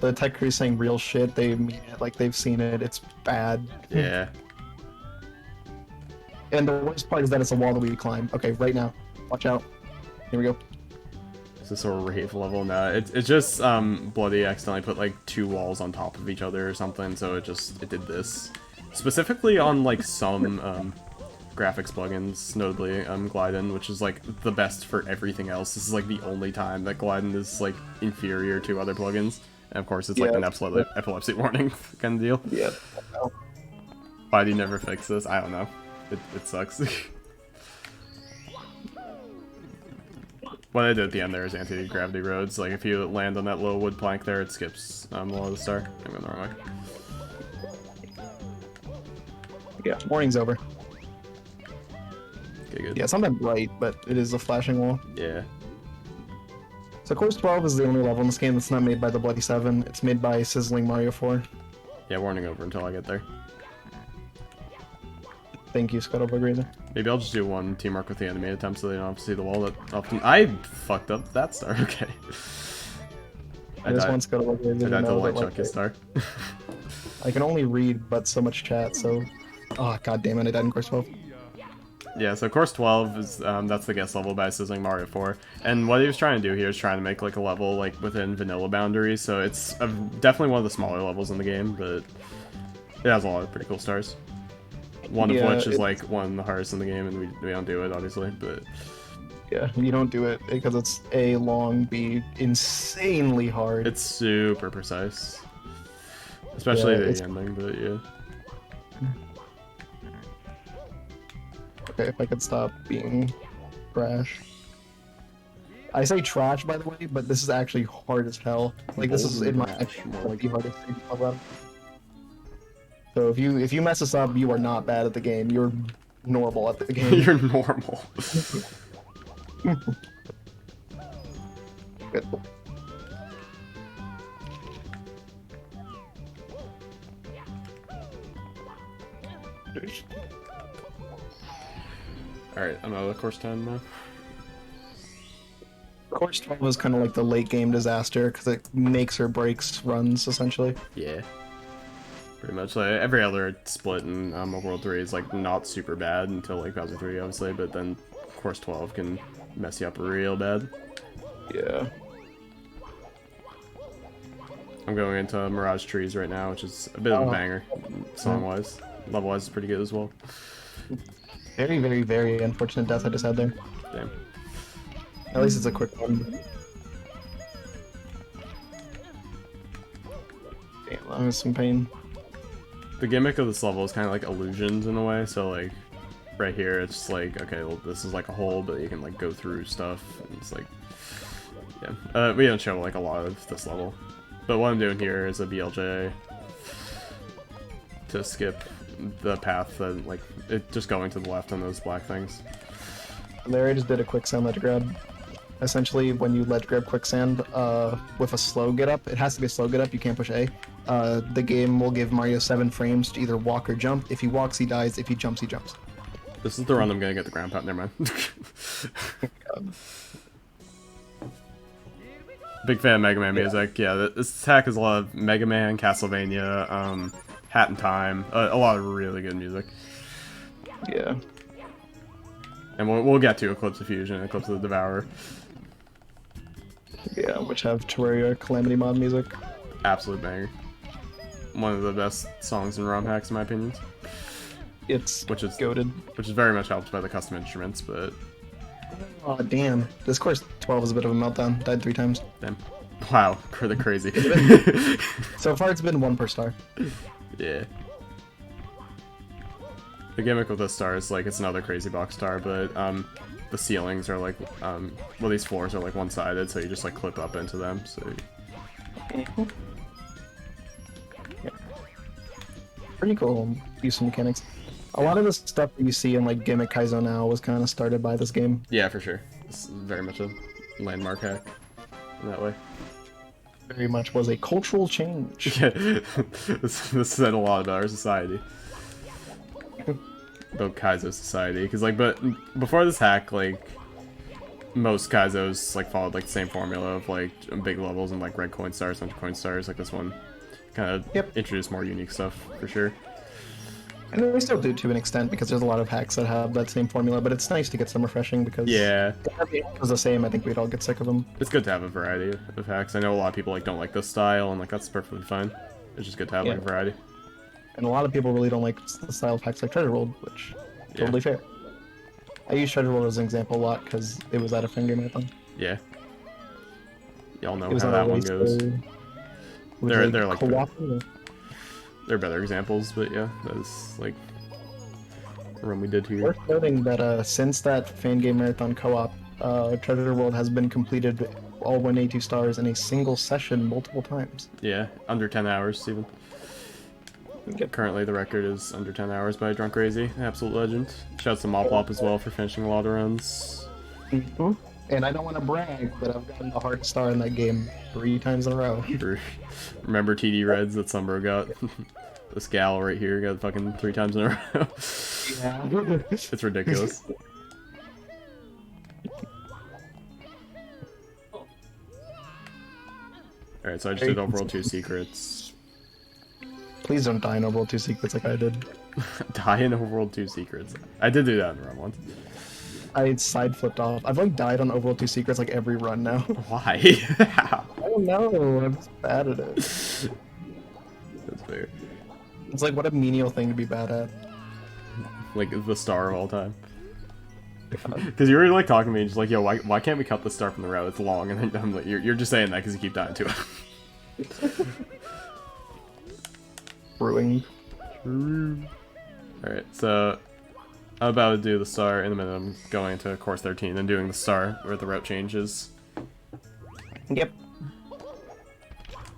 the tech crew is saying real shit, they mean it, like they've seen it, it's bad. Yeah. And the worst part is that it's a wall that we climb. Okay, right now. Watch out. Here we go. It's a sort of rave level now. It's just Bloody accidentally put like 2 walls on top of each other or something, so it did this. Specifically on like some graphics plugins, notably Gliden, which is like the best for everything else. This is like the only time that Gliden is like inferior to other plugins. And of course it's like an epilepsy warning kind of deal. Yeah. Why do you never fix this? I don't know. It sucks. What I did at the end there is anti-gravity roads. Like, if you land on that little wood plank there, it skips below the star. I'm going the wrong way. Yeah, morning's over. Okay, good. Yeah, it's not that bright, but it is a flashing wall. Yeah. So course 12 is the only level in this game that's not made by the Bloody 7. It's made by Sizzling Mario 4. Yeah, warning over until I get there. Thank you, Scuttlebug Razor. Maybe I'll just do one teamwork with the enemy attempt so they don't have to see the wall that often. I fucked up that star, okay. There's one Scuttlebug Razor. I died to know light that, chunky star. I can only read but so much chat, so... Oh, god damn it, I died in course 12. Yeah, so course 12 is, that's the guest level by Sizzling Mario 4. And what he was trying to do here is trying to make, like, a level, like, within vanilla boundaries. So it's definitely one of the smaller levels in the game, but it has a lot of pretty cool stars. One of which is, like, one of the hardest in the game, and we don't do it, obviously, but... Yeah, you don't do it because it's A, long, B, insanely hard. It's super precise. Especially the ending, but yeah. Okay, if I could stop being trash. I say trash, by the way, but this is actually hard as hell. Like, this is, in my opinion, like the hardest thing about it. So if you mess this up, you are not bad at the game. You're normal at the game. You're normal. Good. Alright, I'm out of course 10 now. Course 12 is kind of like the late game disaster because it makes or breaks runs, essentially. Yeah. Pretty much. Like, every other split in World 3 is like not super bad until like Bowser 3, obviously, but then course 12 can mess you up real bad. Yeah. I'm going into Mirage Trees right now, which is a bit of a banger, song-wise. Level-wise is pretty good as well. Very, very, very unfortunate death I just had there. Damn. At least it's a quick one. Damn, that was some pain. The gimmick of this level is kind of like illusions in a way, so like right here it's just like, okay, well this is like a hole, but you can like go through stuff, and it's like, yeah. We don't show like a lot of this level, but what I'm doing here is a BLJ to skip the path that like, it just going to the left on those black things. There I just did a quicksand ledge grab. Essentially, when you ledge grab quicksand with a slow get up, it has to be a slow get up, you can't push A. The game will give Mario 7 frames to either walk or jump. If he walks, he dies. If he jumps, he jumps. This is the run I'm gonna get the ground pound, never mind. Big fan of Mega Man music. Yeah, this attack is a lot of Mega Man, Castlevania, Hat in Time, a lot of really good music. Yeah. And we'll get to Eclipse of Fusion and Eclipse of the Devourer. Yeah, which have Terraria Calamity mod music. Absolute banger. One of the best songs in ROM hacks, in my opinion. It's goated. Which is very much helped by the custom instruments, but... Oh, damn. This course 12 is a bit of a meltdown. Died 3 times. Damn. Wow, the crazy. So far it's been 1 per star. Yeah. The gimmick with this star is like it's another crazy box star, but the ceilings are like well, these floors are like one-sided, so you just like clip up into them. So yeah. Pretty cool use of mechanics. A lot of the stuff that you see in like Gimmick Kaizo now was kind of started by this game. Yeah, for sure. It's very much a landmark hack in that way. Very much was a cultural change. Yeah, this said a lot about our society. About Kaizo society, because like, but before this hack, like most Kaizos like followed like the same formula of like big levels and like red coin stars, bunch of coin stars. Like this one kind of introduced more unique stuff for sure. And they still do to an extent because there's a lot of hacks that have that same formula, but it's nice to get some refreshing because if it was the same, I think we'd all get sick of them. It's good to have a variety of hacks. I know a lot of people like don't like this style, and like that's perfectly fine. It's just good to have like a variety. And a lot of people really don't like the style of hacks like Treasure World, which totally fair. I use Treasure World as an example a lot because it was at a Fangame Marathon. Yeah. Y'all know how that one goes. They're like There are better examples, but yeah, that was like a run we did here. Worth noting that since that Fangame Marathon co-op, Treasure World has been completed all 182 stars in a single session multiple times. Yeah, under 10 hours even. Yep. Currently the record is under 10 hours by Drunk Crazy, absolute legend. Shouts to Moplop as well for finishing a lot of runs. Mm-hmm. And I don't want to brag, but I've gotten the hardest star in that game 3 times in a row. Remember TD Reds that Sunbro got? This gal right here got fucking 3 times in a row. Yeah. It's ridiculous. Alright, so I just did Overworld 2 Secrets. Please don't die in Overworld 2 Secrets like I did. Die in Overworld 2 Secrets. I did do that in the run once. I side flipped off. I've like died on Overworld 2 Secrets like every run now. Why? I don't know. I'm just bad at it. That's fair. It's like what a menial thing to be bad at. Like the star of all time. Because you were like talking to me, just like, yo, why can't we cut the star from the route? It's long, and then I'm like, you're just saying that because you keep dying to it. Brewing. Alright, so I'm about to do the star in a minute. I'm going to course 13 and doing the star where the route changes. Yep.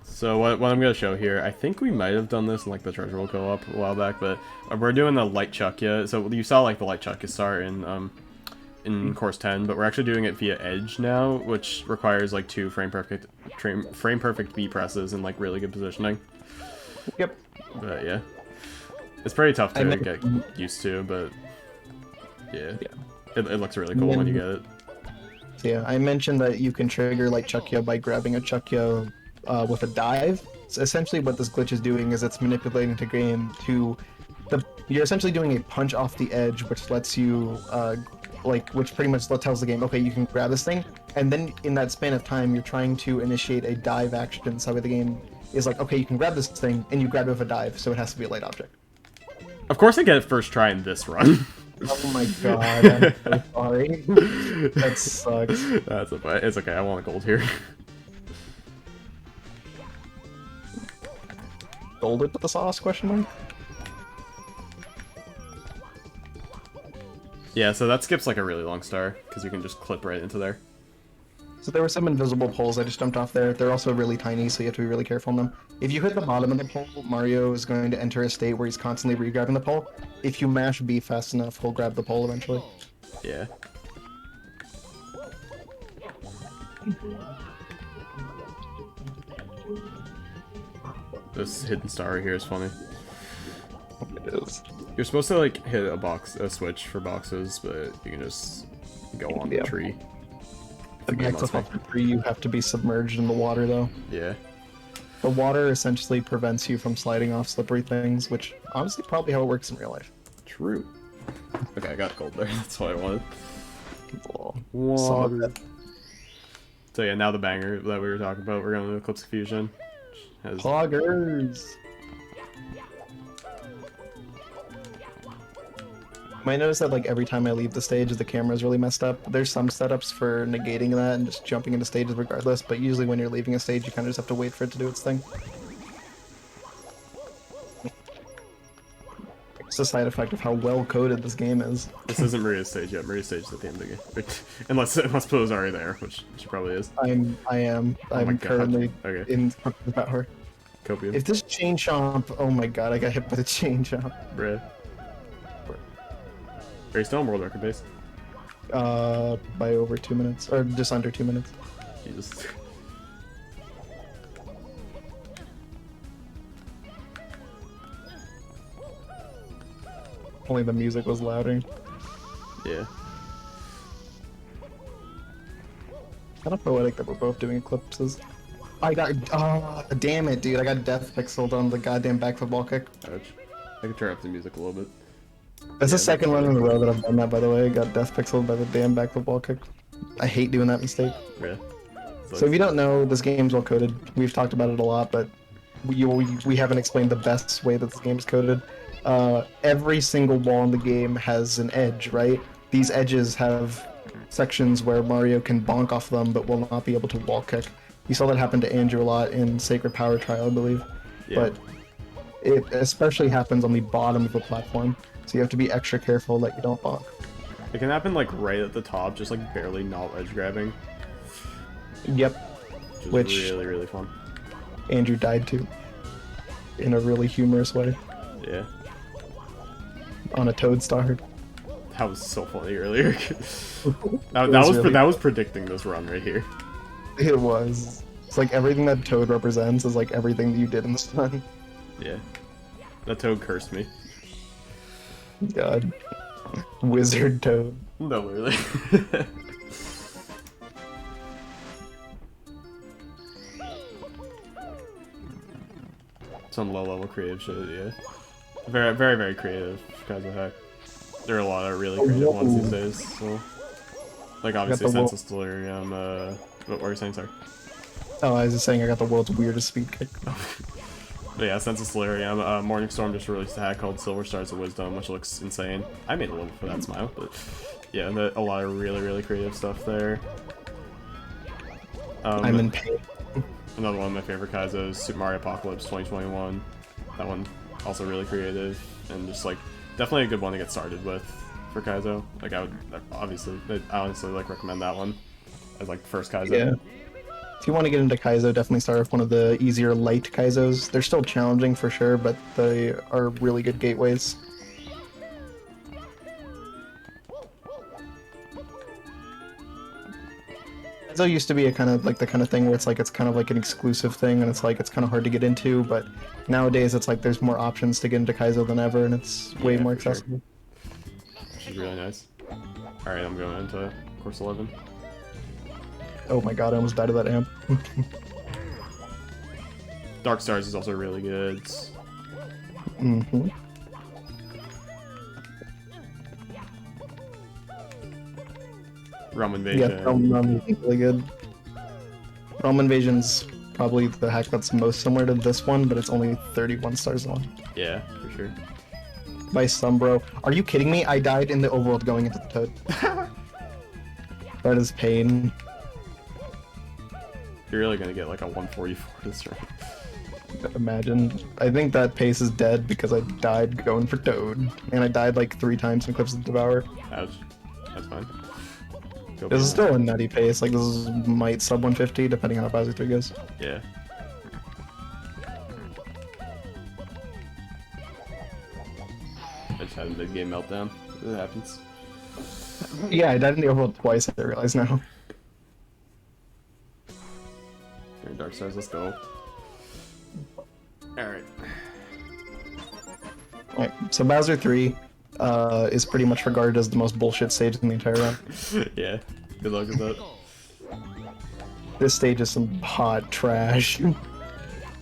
So what I'm going to show here, I think we might have done this in like the Treasure World co-op a while back, but we're doing the Light Chuckya. So you saw like the Light Chuckya star in course 10, but we're actually doing it via Edge now, which requires like 2 frame perfect B presses and like really good positioning. Yep. But yeah, it's pretty tough to get used to, but yeah. It looks really cool when you get it. Yeah, I mentioned that you can trigger Light Chuckya by grabbing a Chuckya with a dive. So essentially what this glitch is doing is it's manipulating the game to you're essentially doing a punch off the edge, which lets you which pretty much tells the game, okay, you can grab this thing, and then in that span of time you're trying to initiate a dive action, so the game is like, okay, you can grab this thing, and you grab it with a dive, so it has to be a light object. Of course I get it first try in this run. Oh my god, I'm so sorry. That sucks. That's okay. It's okay, I want a gold here. Golded with the sauce, question mark? Yeah, so that skips like a really long star, because you can just clip right into there. So there were some invisible poles I just jumped off there. They're also really tiny, so you have to be really careful on them. If you hit the bottom of the pole, Mario is going to enter a state where he's constantly re-grabbing the pole. If you mash B fast enough, he'll grab the pole eventually. Yeah. This hidden star right here is funny. It is. You're supposed to like hit a switch for boxes, but you can just go on the tree. The max of the tree, you have to be submerged in the water though. Yeah. The water essentially prevents you from sliding off slippery things, which honestly probably how it works in real life. True. Okay, I got gold there. That's what I wanted. Water. So yeah, now the banger that we were talking about, we're going to Eclipse Fusion. Poggers! You might notice that like every time I leave the stage, the camera is really messed up. There's some setups for negating that and just jumping into stages regardless, but usually when you're leaving a stage, you kind of just have to wait for it to do its thing. It's a side effect of how well coded this game is. This isn't Maria's stage yet. Maria's stage is at the end of the game. unless Pluto's already there, which she probably is. I am. I'm currently in about her. Copium. If this chain chomp, oh my god, I got hit by the chain chomp. Bruh. Are you still on world record base? By over 2 minutes, or just under 2 minutes. Jesus. Only the music was louder. Yeah. Kind of poetic that we're both doing eclipses. I got, damn it, dude, I got death pixeled on the goddamn back football kick. Ouch. I can turn up the music a little bit. That's the second run in a row that I've done that, by the way. I got death pixeled by the damn back football kick. I hate doing that mistake. Yeah. So if you don't know, this game's well coded. We've talked about it a lot, but we haven't explained the best way that this game is coded. Every single wall in the game has an edge, right? These edges have sections where Mario can bonk off them, but will not be able to wall kick. You saw that happen to Andrew a lot in Sacred Power Trial, I believe. Yeah. But It especially happens on the bottom of the platform, so you have to be extra careful that you don't bonk. It can happen like right at the top, just like barely not ledge grabbing. Yep. Which is really, really fun. Andrew died to. In a really humorous way. Yeah. On a Toad Star. That was so funny earlier. that was predicting this run right here. It was. It's like everything that Toad represents is like everything that you did in this run. Yeah. That Toad cursed me. God. Wizard Toad. No, really. Some low-level creative shit, yeah. Very, very, very creative, guys. Heck. There are a lot of really creative ones these days. So, like obviously, Census Delirium. What were you saying? Sorry. Oh, I was just saying I got the world's weirdest speed kick. But yeah, Census Delirium. Morningstorm just released a hack called Silver Stars of Wisdom, which looks insane. I made a little for that smile, but yeah, a lot of really, really creative stuff there. I'm in pain. Another one of my favorite Kaizos, Super Mario Apocalypse 2021. That one also really creative and just like definitely a good one to get started with for Kaizo. Like I honestly like recommend that one as like the first Kaizo. Yeah. If you want to get into Kaizo, definitely start with one of the easier light Kaizos. They're still challenging for sure, but they are really good gateways. Kaizo used to be a kind of like the kind of thing where it's kind of like an exclusive thing, and it's kind of hard to get into. But nowadays, it's like there's more options to get into Kaizo than ever, and it's way more accessible. Which is really nice. All right, I'm going into course 11. Oh my god, I almost died of that amp. Dark Stars is also really good. Mm-hmm. Realm Invasion. Yeah, Realm is really good. Realm Invasion's probably the hack that's most similar to this one, but it's only 31 stars long. Yeah, for sure. By some bro. Are you kidding me? I died in the overworld going into the Toad. That is pain. You're really gonna get like a 144 this round. Imagine. I think that pace is dead because I died going for Toad. And I died like 3 times in Eclipse of the Devourer. Ouch. That's fine. This is still a nutty pace. Like, this is might sub 150 depending on how Bowser 3 goes. Yeah. I just had a mid-game meltdown. It happens. Yeah, I died in the overworld twice, I realize now. Here, Dark Stars, let's go. Alright. Alright, so Bowser 3 is pretty much regarded as the most bullshit stage in the entire run. Yeah, good luck with that. This stage is some hot trash.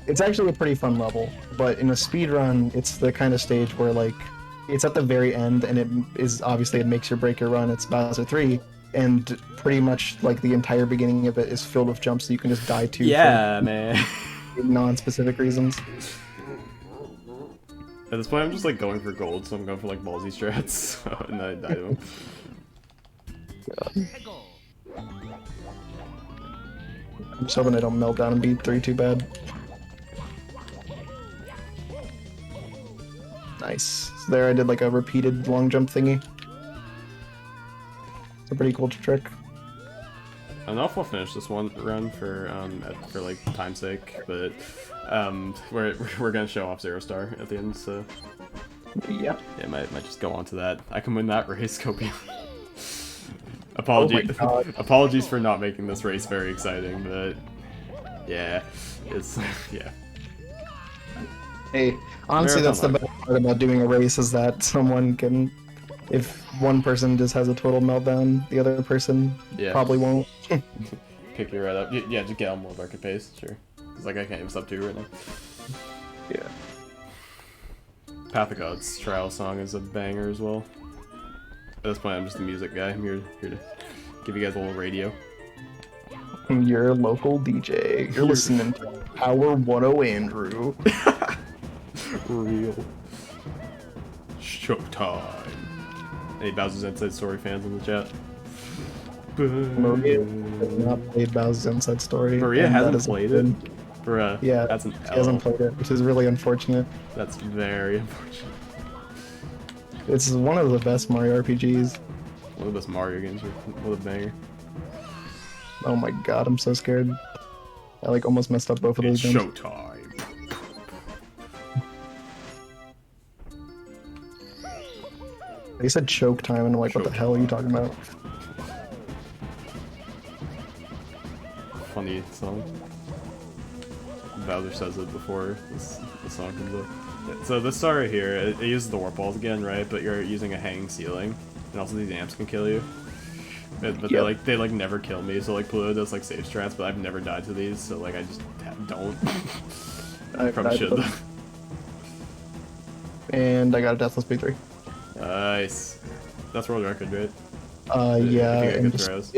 It's actually a pretty fun level, but in a speed run, it's the kind of stage where, like, it's at the very end, and it is obviously it makes or break your run. It's Bowser 3, and pretty much like the entire beginning of it is filled with jumps that you can just die to. Yeah, man. Non-specific reasons. At this point, I'm just like going for gold, so I'm going for like ballsy strats, and then I die to him. I'm just hoping I don't melt down and beat 3 too bad. Nice. So there I did like a repeated long jump thingy. It's a pretty cool trick. I don't know if we'll finish this one run for like time's sake, but we're gonna show off Zero Star at the end, so Yeah. yeah, might just go on to that. I can win that race, Copium. Apologies for not making this race very exciting, but yeah, it's yeah. Hey, honestly, that's the best part about doing a race is that someone can, if one person just has a total meltdown, the other person probably won't. Pick you right up. Yeah, just get on more market pace, sure. It's like I can't even sub 2 right now. Yeah. Path of Gods Trial Song is a banger as well. At this point, I'm just the music guy. I'm here to give you guys a little radio. You're a local DJ. You're listening to Power 10 Andrew. Real. Showtime. Any Bowser's Inside Story fans in the chat? Maria has not played Bowser's Inside Story. Maria hasn't played it? Bruh. Yeah, That's an he hasn't L. played it, which is really unfortunate. That's very unfortunate. It's one of the best Mario RPGs. One of the best Mario games. What a banger. Oh my god, I'm so scared. I like almost messed up both of those It's games. showtime. They said choke time, and I'm like, what the hell are you talking about? Funny song. Bowser says it before the song comes up. So this star right here, it uses the warp balls again, right? But you're using a hanging ceiling, and also these amps can kill you. But they like never kill me. So like Pluto does like save strats, but I've never died to these. So like I just don't. I probably should though. And I got a Deathless B3. Nice. That's world record, right? Yeah. If you get And good throws.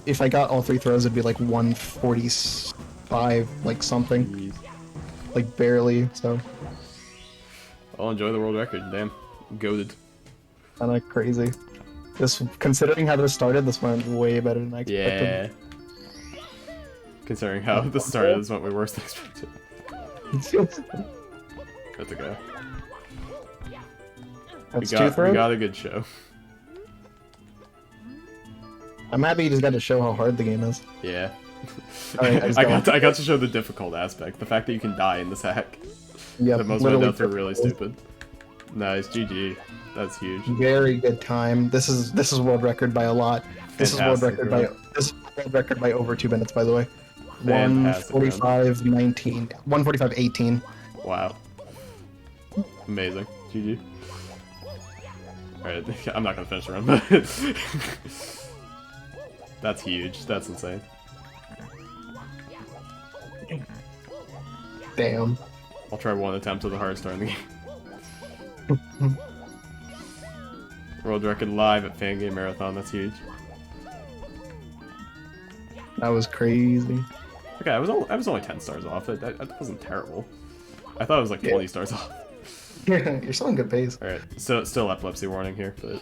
if I got all 3 throws, it'd be like 145, like something, Jeez. like barely. So I'll enjoy the world record. Damn, goated. kind of crazy. This, considering how this started, this went way better than I expected. Yeah. Considering how this started, this went way worse than expected. Good to go. That's We 2 throws. got a good show. I'm happy you just got to show how hard the game is. Yeah. Alright, I got to show the difficult aspect. The fact that you can die in this hack. Yeah, The most of my deaths are really stupid. Nice, GG. That's huge. Very good time. This is world record by a lot. This is world Fantastic, record by over 2 minutes, by the way. Fantastic, 145.19. 145.18. Wow. Amazing. GG. Alright, I'm not gonna finish the run, but that's huge. That's insane. Damn. I'll try one attempt at the hardest star in the game. World record live at Fangame Marathon. That's huge. That was crazy. Okay, I was only 10 stars off. That wasn't terrible. I thought it was like 20 stars off. You're still in good pace. Alright, so still epilepsy warning here, but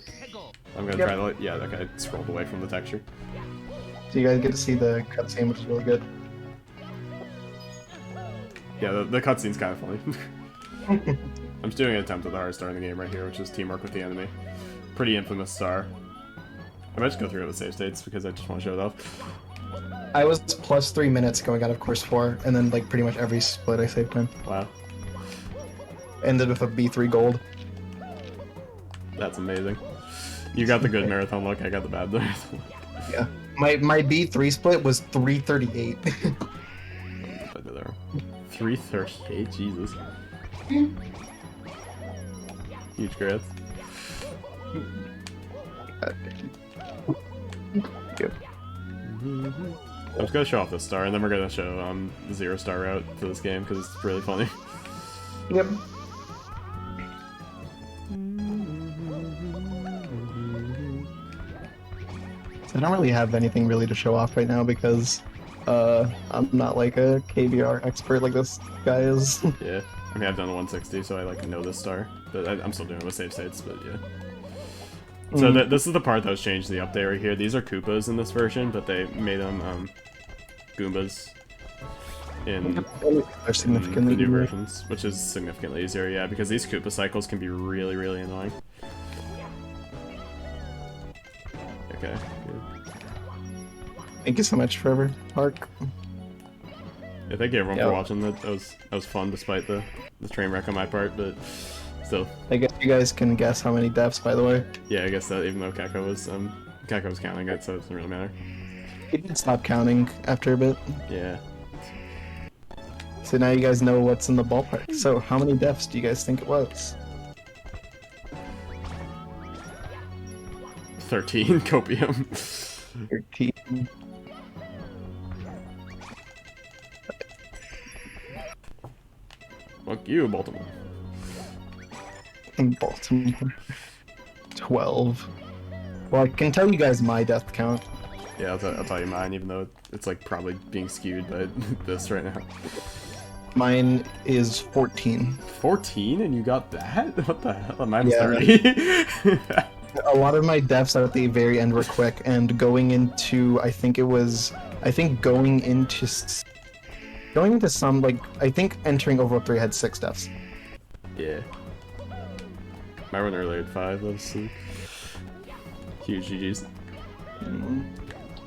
I'm gonna try to yeah, okay, I scrolled away from the texture. So you guys get to see the cutscene, which is really good. Yeah, the cutscene's kind of funny. I'm just doing an attempt at the hardest star in the game right here, which is teamwork with the enemy. Pretty infamous star. I might just go through it with save states because I just want to show it off. I was plus 3 minutes going out of course 4, and then like pretty much every split I saved time. Wow, Ended with a B3 gold. that's amazing. You got the good marathon look, I got the bad marathon look. Yeah. My B3 split was 338. 338, Jesus. Huge growth. Good. I'm just gonna show off this star, and then we're gonna show the 0 star route for this game because it's really funny. Yep. I don't really have anything really to show off right now because I'm not like a KBR expert like this guy is. Yeah, I mean I've done a 160, so I like know this star, but I'm still doing it with save states. But yeah. So this is the part that was changed in the update right here. These are Koopas in this version, but they made them Goombas in They're the significantly new easier. versions, which is significantly easier. Yeah, because these Koopa cycles can be really, really annoying. Okay. Good. Thank you so much, Trevor. Park. Yeah, thank you everyone Yeah. for watching. That was fun despite the train wreck on my part, but still. I guess you guys can guess how many deaths, by the way. Yeah, I guess that even though Kako was counting it, so it doesn't really matter. He did stop counting after a bit. Yeah. So now you guys know what's in the ballpark. So how many deaths do you guys think it was? 13 copium. 13. Fuck you, Baltimore. In Baltimore. 12. Well, I can tell you guys my death count. Yeah, I'll tell you mine, even though it's like probably being skewed by this right now. Mine is 14. 14 and you got that? What the hell? Mine's Yeah. 30. A lot of my deaths at the very end were quick, and going into, I think going into going into some, like, I think entering Overworld 3 had 6 deaths. Yeah. My run earlier had 5, obviously. Huge GG's.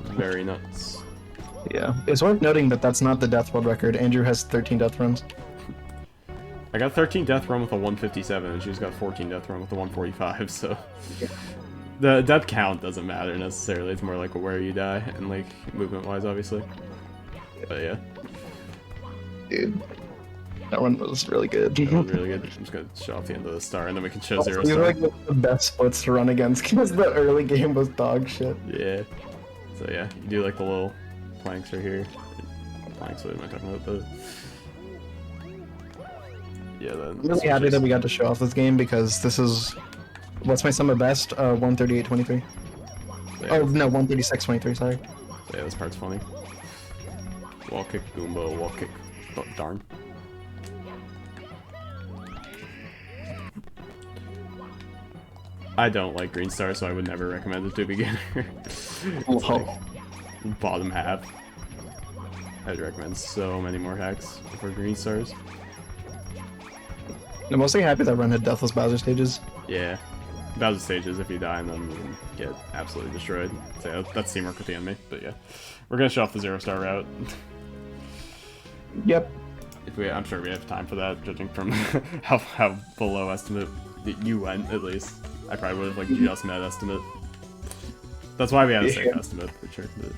Very nuts. Yeah. It's worth noting that that's not the death world record. Andrew has 13 death runs. I got 13 death run with a 157, and she's got 14 death run with a 145, so... The death count doesn't matter necessarily, it's more like where you die, and like, movement-wise, obviously. But yeah. Dude. That one was really good. That was really good. I'm just gonna show off the end of the star, and then we can show Zero These Star. are like the best splits to run against, because the early game was dog shit. Yeah. So yeah, you do like the little planks right here. Planks, what am I talking about? The... Yeah, then... I'm really happy that we got to show off this game, because this is... What's my summer best? 138.23. Yeah. Oh, no, 136.23, sorry. So yeah, this part's funny. Wall kick, Goomba, wall kick. Oh, darn. I don't like Green Star, so I would never recommend it to a beginner. It's like bottom half. I'd recommend so many more hacks for Green Stars. I'm mostly happy that run had Deathless Bowser stages. Yeah. Bowser stages, if you die, and then you get absolutely destroyed. So yeah, that's teamwork with the enemy, but yeah. We're gonna show off the 0 star route. Yep. I'm sure we have time for that, judging from how below estimate that you went, at least. I probably would have like just met estimate. That's why we had a safe estimate for sure. But...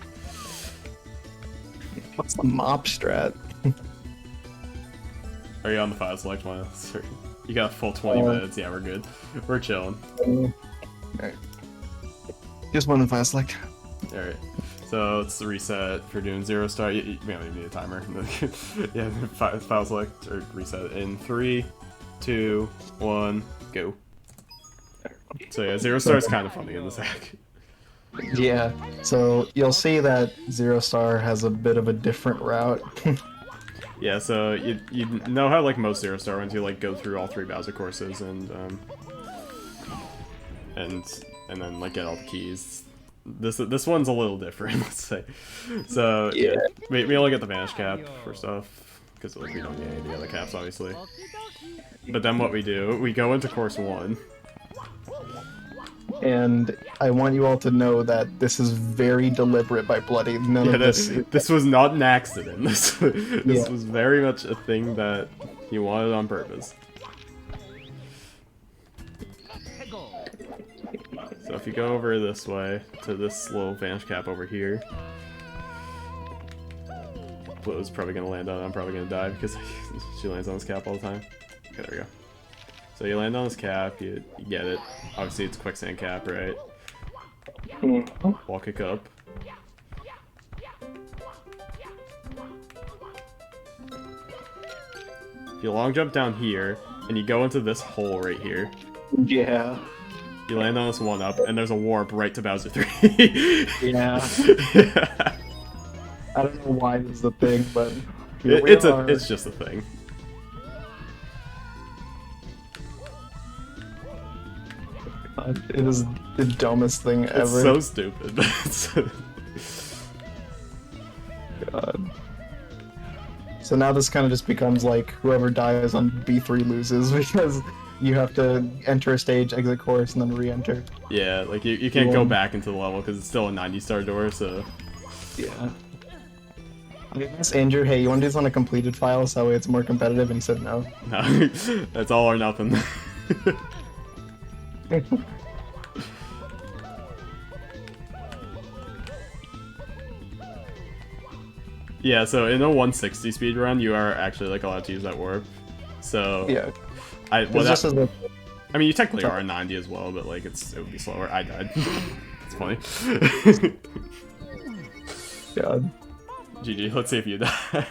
What's the mop strat? Are you on the file select one? You got a full 20 minutes. Yeah, we're good. We're chilling. Alright. Just one in file select. Alright. So let's reset for doing 0 star. We don't even need a timer. Yeah, file select or reset in 3, 2, 1, go. So yeah, 0 star is kind of funny in this hack. Yeah, so you'll see that 0 star has a bit of a different route. Yeah, so you know how like most 0 star runs, you like go through all 3 Bowser courses and then like get all the keys. This one's a little different, let's say. So yeah, we only get the Vanish Cap first off, because like we don't get any of the other caps obviously. But then what we do, we go into course 1. And I want you all to know that this is very deliberate by Bloody. None of this was not an accident. This was very much a thing that he wanted on purpose. So if you go over this way to this little Vanish Cap over here, Blue's probably gonna land on it. I'm probably gonna die because she lands on this cap all the time. Okay, there we go. So you land on this cap, you get it. Obviously it's quicksand cap, right? Wall kick up. If you long jump down here, and you go into this hole right here. Yeah. You land on this one up, and there's a warp right to Bowser 3. Yeah. I don't know why this is the thing, but it's just a thing. It is the dumbest thing ever. It's so stupid. God. So now this kind of just becomes like whoever dies on B3 loses, because you have to enter a stage, exit course, and then re-enter. Yeah, like you can't go back into the level because it's still a 90-star door, so... Yeah. I asked Andrew, hey, you want to do this on a completed file so that way it's more competitive, and he said no. No, that's all or nothing. Yeah, so in a 160 speed run, you are actually like allowed to use that warp. So yeah, I mean, you technically are a 90 as well, but like it would be slower. I died. It's funny. God. GG. Let's see if you die.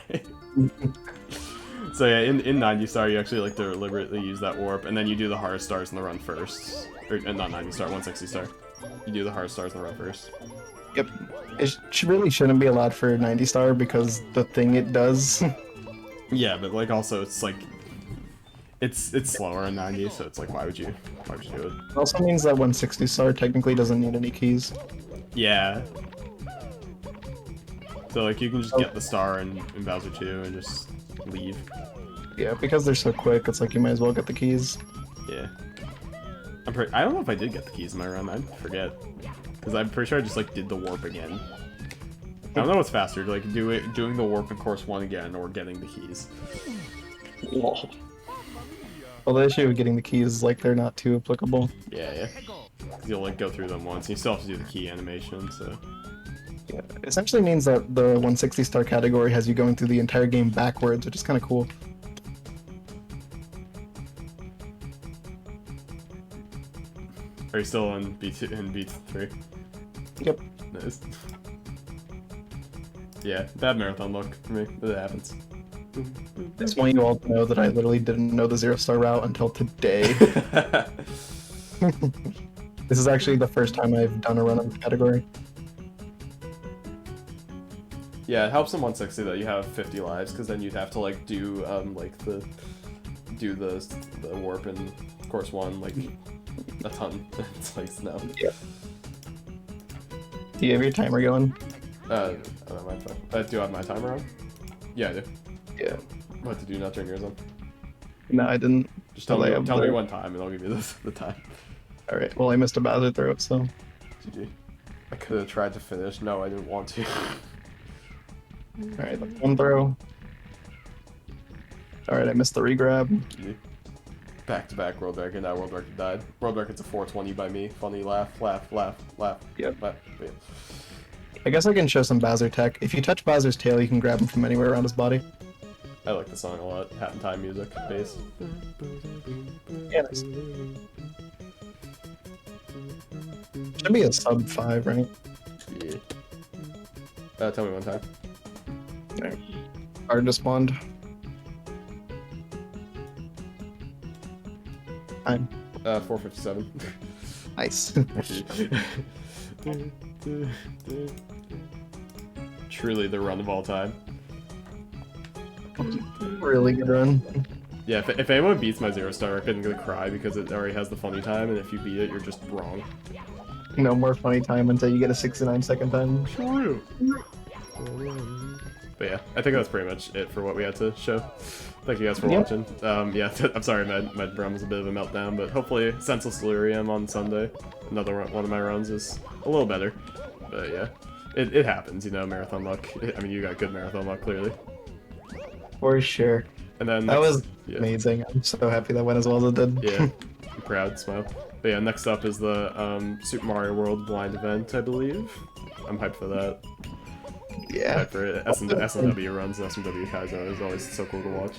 So yeah, in 90 star, you actually like to deliberately use that warp, and then you do the hardest stars in the run first, or not 90 star, 160 star. You do the hardest stars in the run first. Yep. It really shouldn't be allowed for 90 star because the thing it does. Yeah, but like also it's like it's slower in 90, so it's like why would you do it? It also means that 160 star technically doesn't need any keys. Yeah. So like you can just get the star in Bowser 2 and just leave. Yeah, because they're so quick, it's like you might as well get the keys. Yeah. I don't know if I did get the keys in my run. I forget. Because I'm pretty sure I just like did the warp again. I don't know what's faster, like doing the warp in course 1 again or getting the keys. Well, the issue with getting the keys is like they're not too applicable. Yeah. Because you'll like go through them once. And you still have to do the key animation, so. Yeah, it essentially means that the 160 star category has you going through the entire game backwards, which is kind of cool. Are you still in B2 and B3? Yep. Nice. Yeah, bad marathon luck for me, but it happens. Just want you all to know that I literally didn't know the 0-star route until today. This is actually the first time I've done a run in the category. Yeah, it helps in 160 that you have 50 lives, because then you'd have to like do the warp in course 1 like a ton. It's like no. Yeah. Do you have your timer going? I don't know, do I have my timer on? Yeah, I do. Yeah. What to do? Not turn yours on. No, I didn't. Just tell me one time, and I'll give you the time. All right. Well, I missed a Bowser throw, so. GG. I could have tried to finish. No, I didn't want to. All right, that's one throw. All right, I missed the regrab. GG. Back-to-back world record. Now world record died. World record's a 420 by me. Funny laugh. Yep. Laugh. Yeah. I guess I can show some Bowser tech. If you touch Bowser's tail, you can grab him from anywhere around his body. I like the song a lot. Hat and Time music, bass. Yeah, nice. Should be a sub 5, right? Yeah. Tell me one time. Alright. Hard to spawn. Time. 457. Nice. Truly the run of all time. Really good run. Yeah, if anyone beats my 0-star record, I'm gonna cry because it already has the funny time, and if you beat it, you're just wrong. No more funny time until you get a 69-second time. But yeah, I think that's pretty much it for what we had to show. Thank you guys for watching. Yeah, I'm sorry my run was a bit of a meltdown, but hopefully Senseless Delirium on Sunday, one of my runs, is a little better. But yeah, it happens, you know, marathon luck. I mean, you got good marathon luck, clearly. For sure. And then that was amazing. I'm so happy that went as well as it did. Yeah, I'm proud, smile. But yeah, next up is the Super Mario World blind event, I believe. I'm hyped for that. Yeah. Hyped for it. SMW runs and SMW Kaizo is always so cool to watch.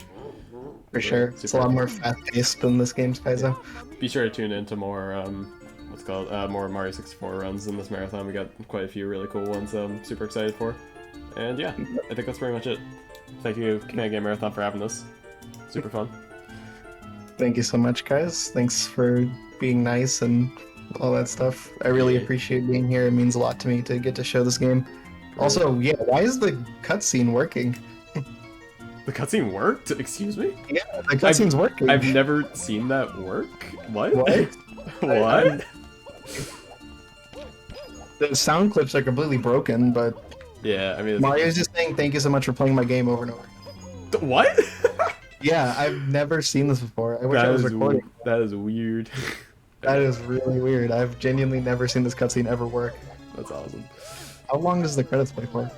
For sure. It's a lot more fast-paced than this game's Kaizo. Be sure to tune into more, more Mario 64 runs in this marathon. We got quite a few really cool ones I'm super excited for. And yeah, I think that's pretty much it. Thank you, Fangame Marathon, for having us. Super fun. Thank you so much, guys. Thanks for being nice and all that stuff. I really appreciate being here. It means a lot to me to get to show this game. Also, yeah, why is the cutscene working? The cutscene worked? Excuse me? Yeah, the cutscene's working. I've never seen that work. What? What? What? The sound clips are completely broken, but yeah, I mean, Mario's just saying thank you so much for playing my game over and over. What? Yeah, I've never seen this before. I wish I was recording. That is weird. That is really weird. I've genuinely never seen this cutscene ever work. That's awesome. How long does the credits play for?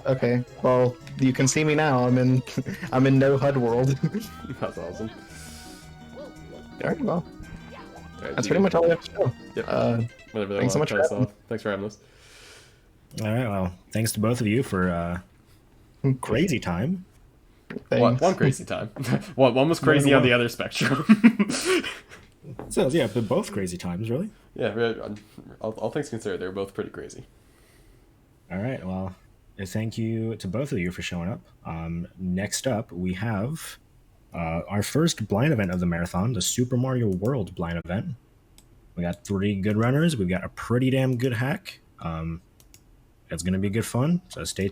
Okay, well, you can see me now. I'm in no HUD world. That's awesome. Alright, well. That's pretty much all we have to show. Yep. Whatever. Thanks so much for having me. Thanks for having us. All right. Well, thanks to both of you for crazy time. One crazy time. One was crazy on the other spectrum. So yeah, but both crazy times, really. Yeah, all things considered, they were both pretty crazy. All right. Well, thank you to both of you for showing up. Next up, we have our first blind event of the marathon, the Super Mario World blind event. We got 3 good runners. We've got a pretty damn good hack. It's going to be good fun, so stay tuned.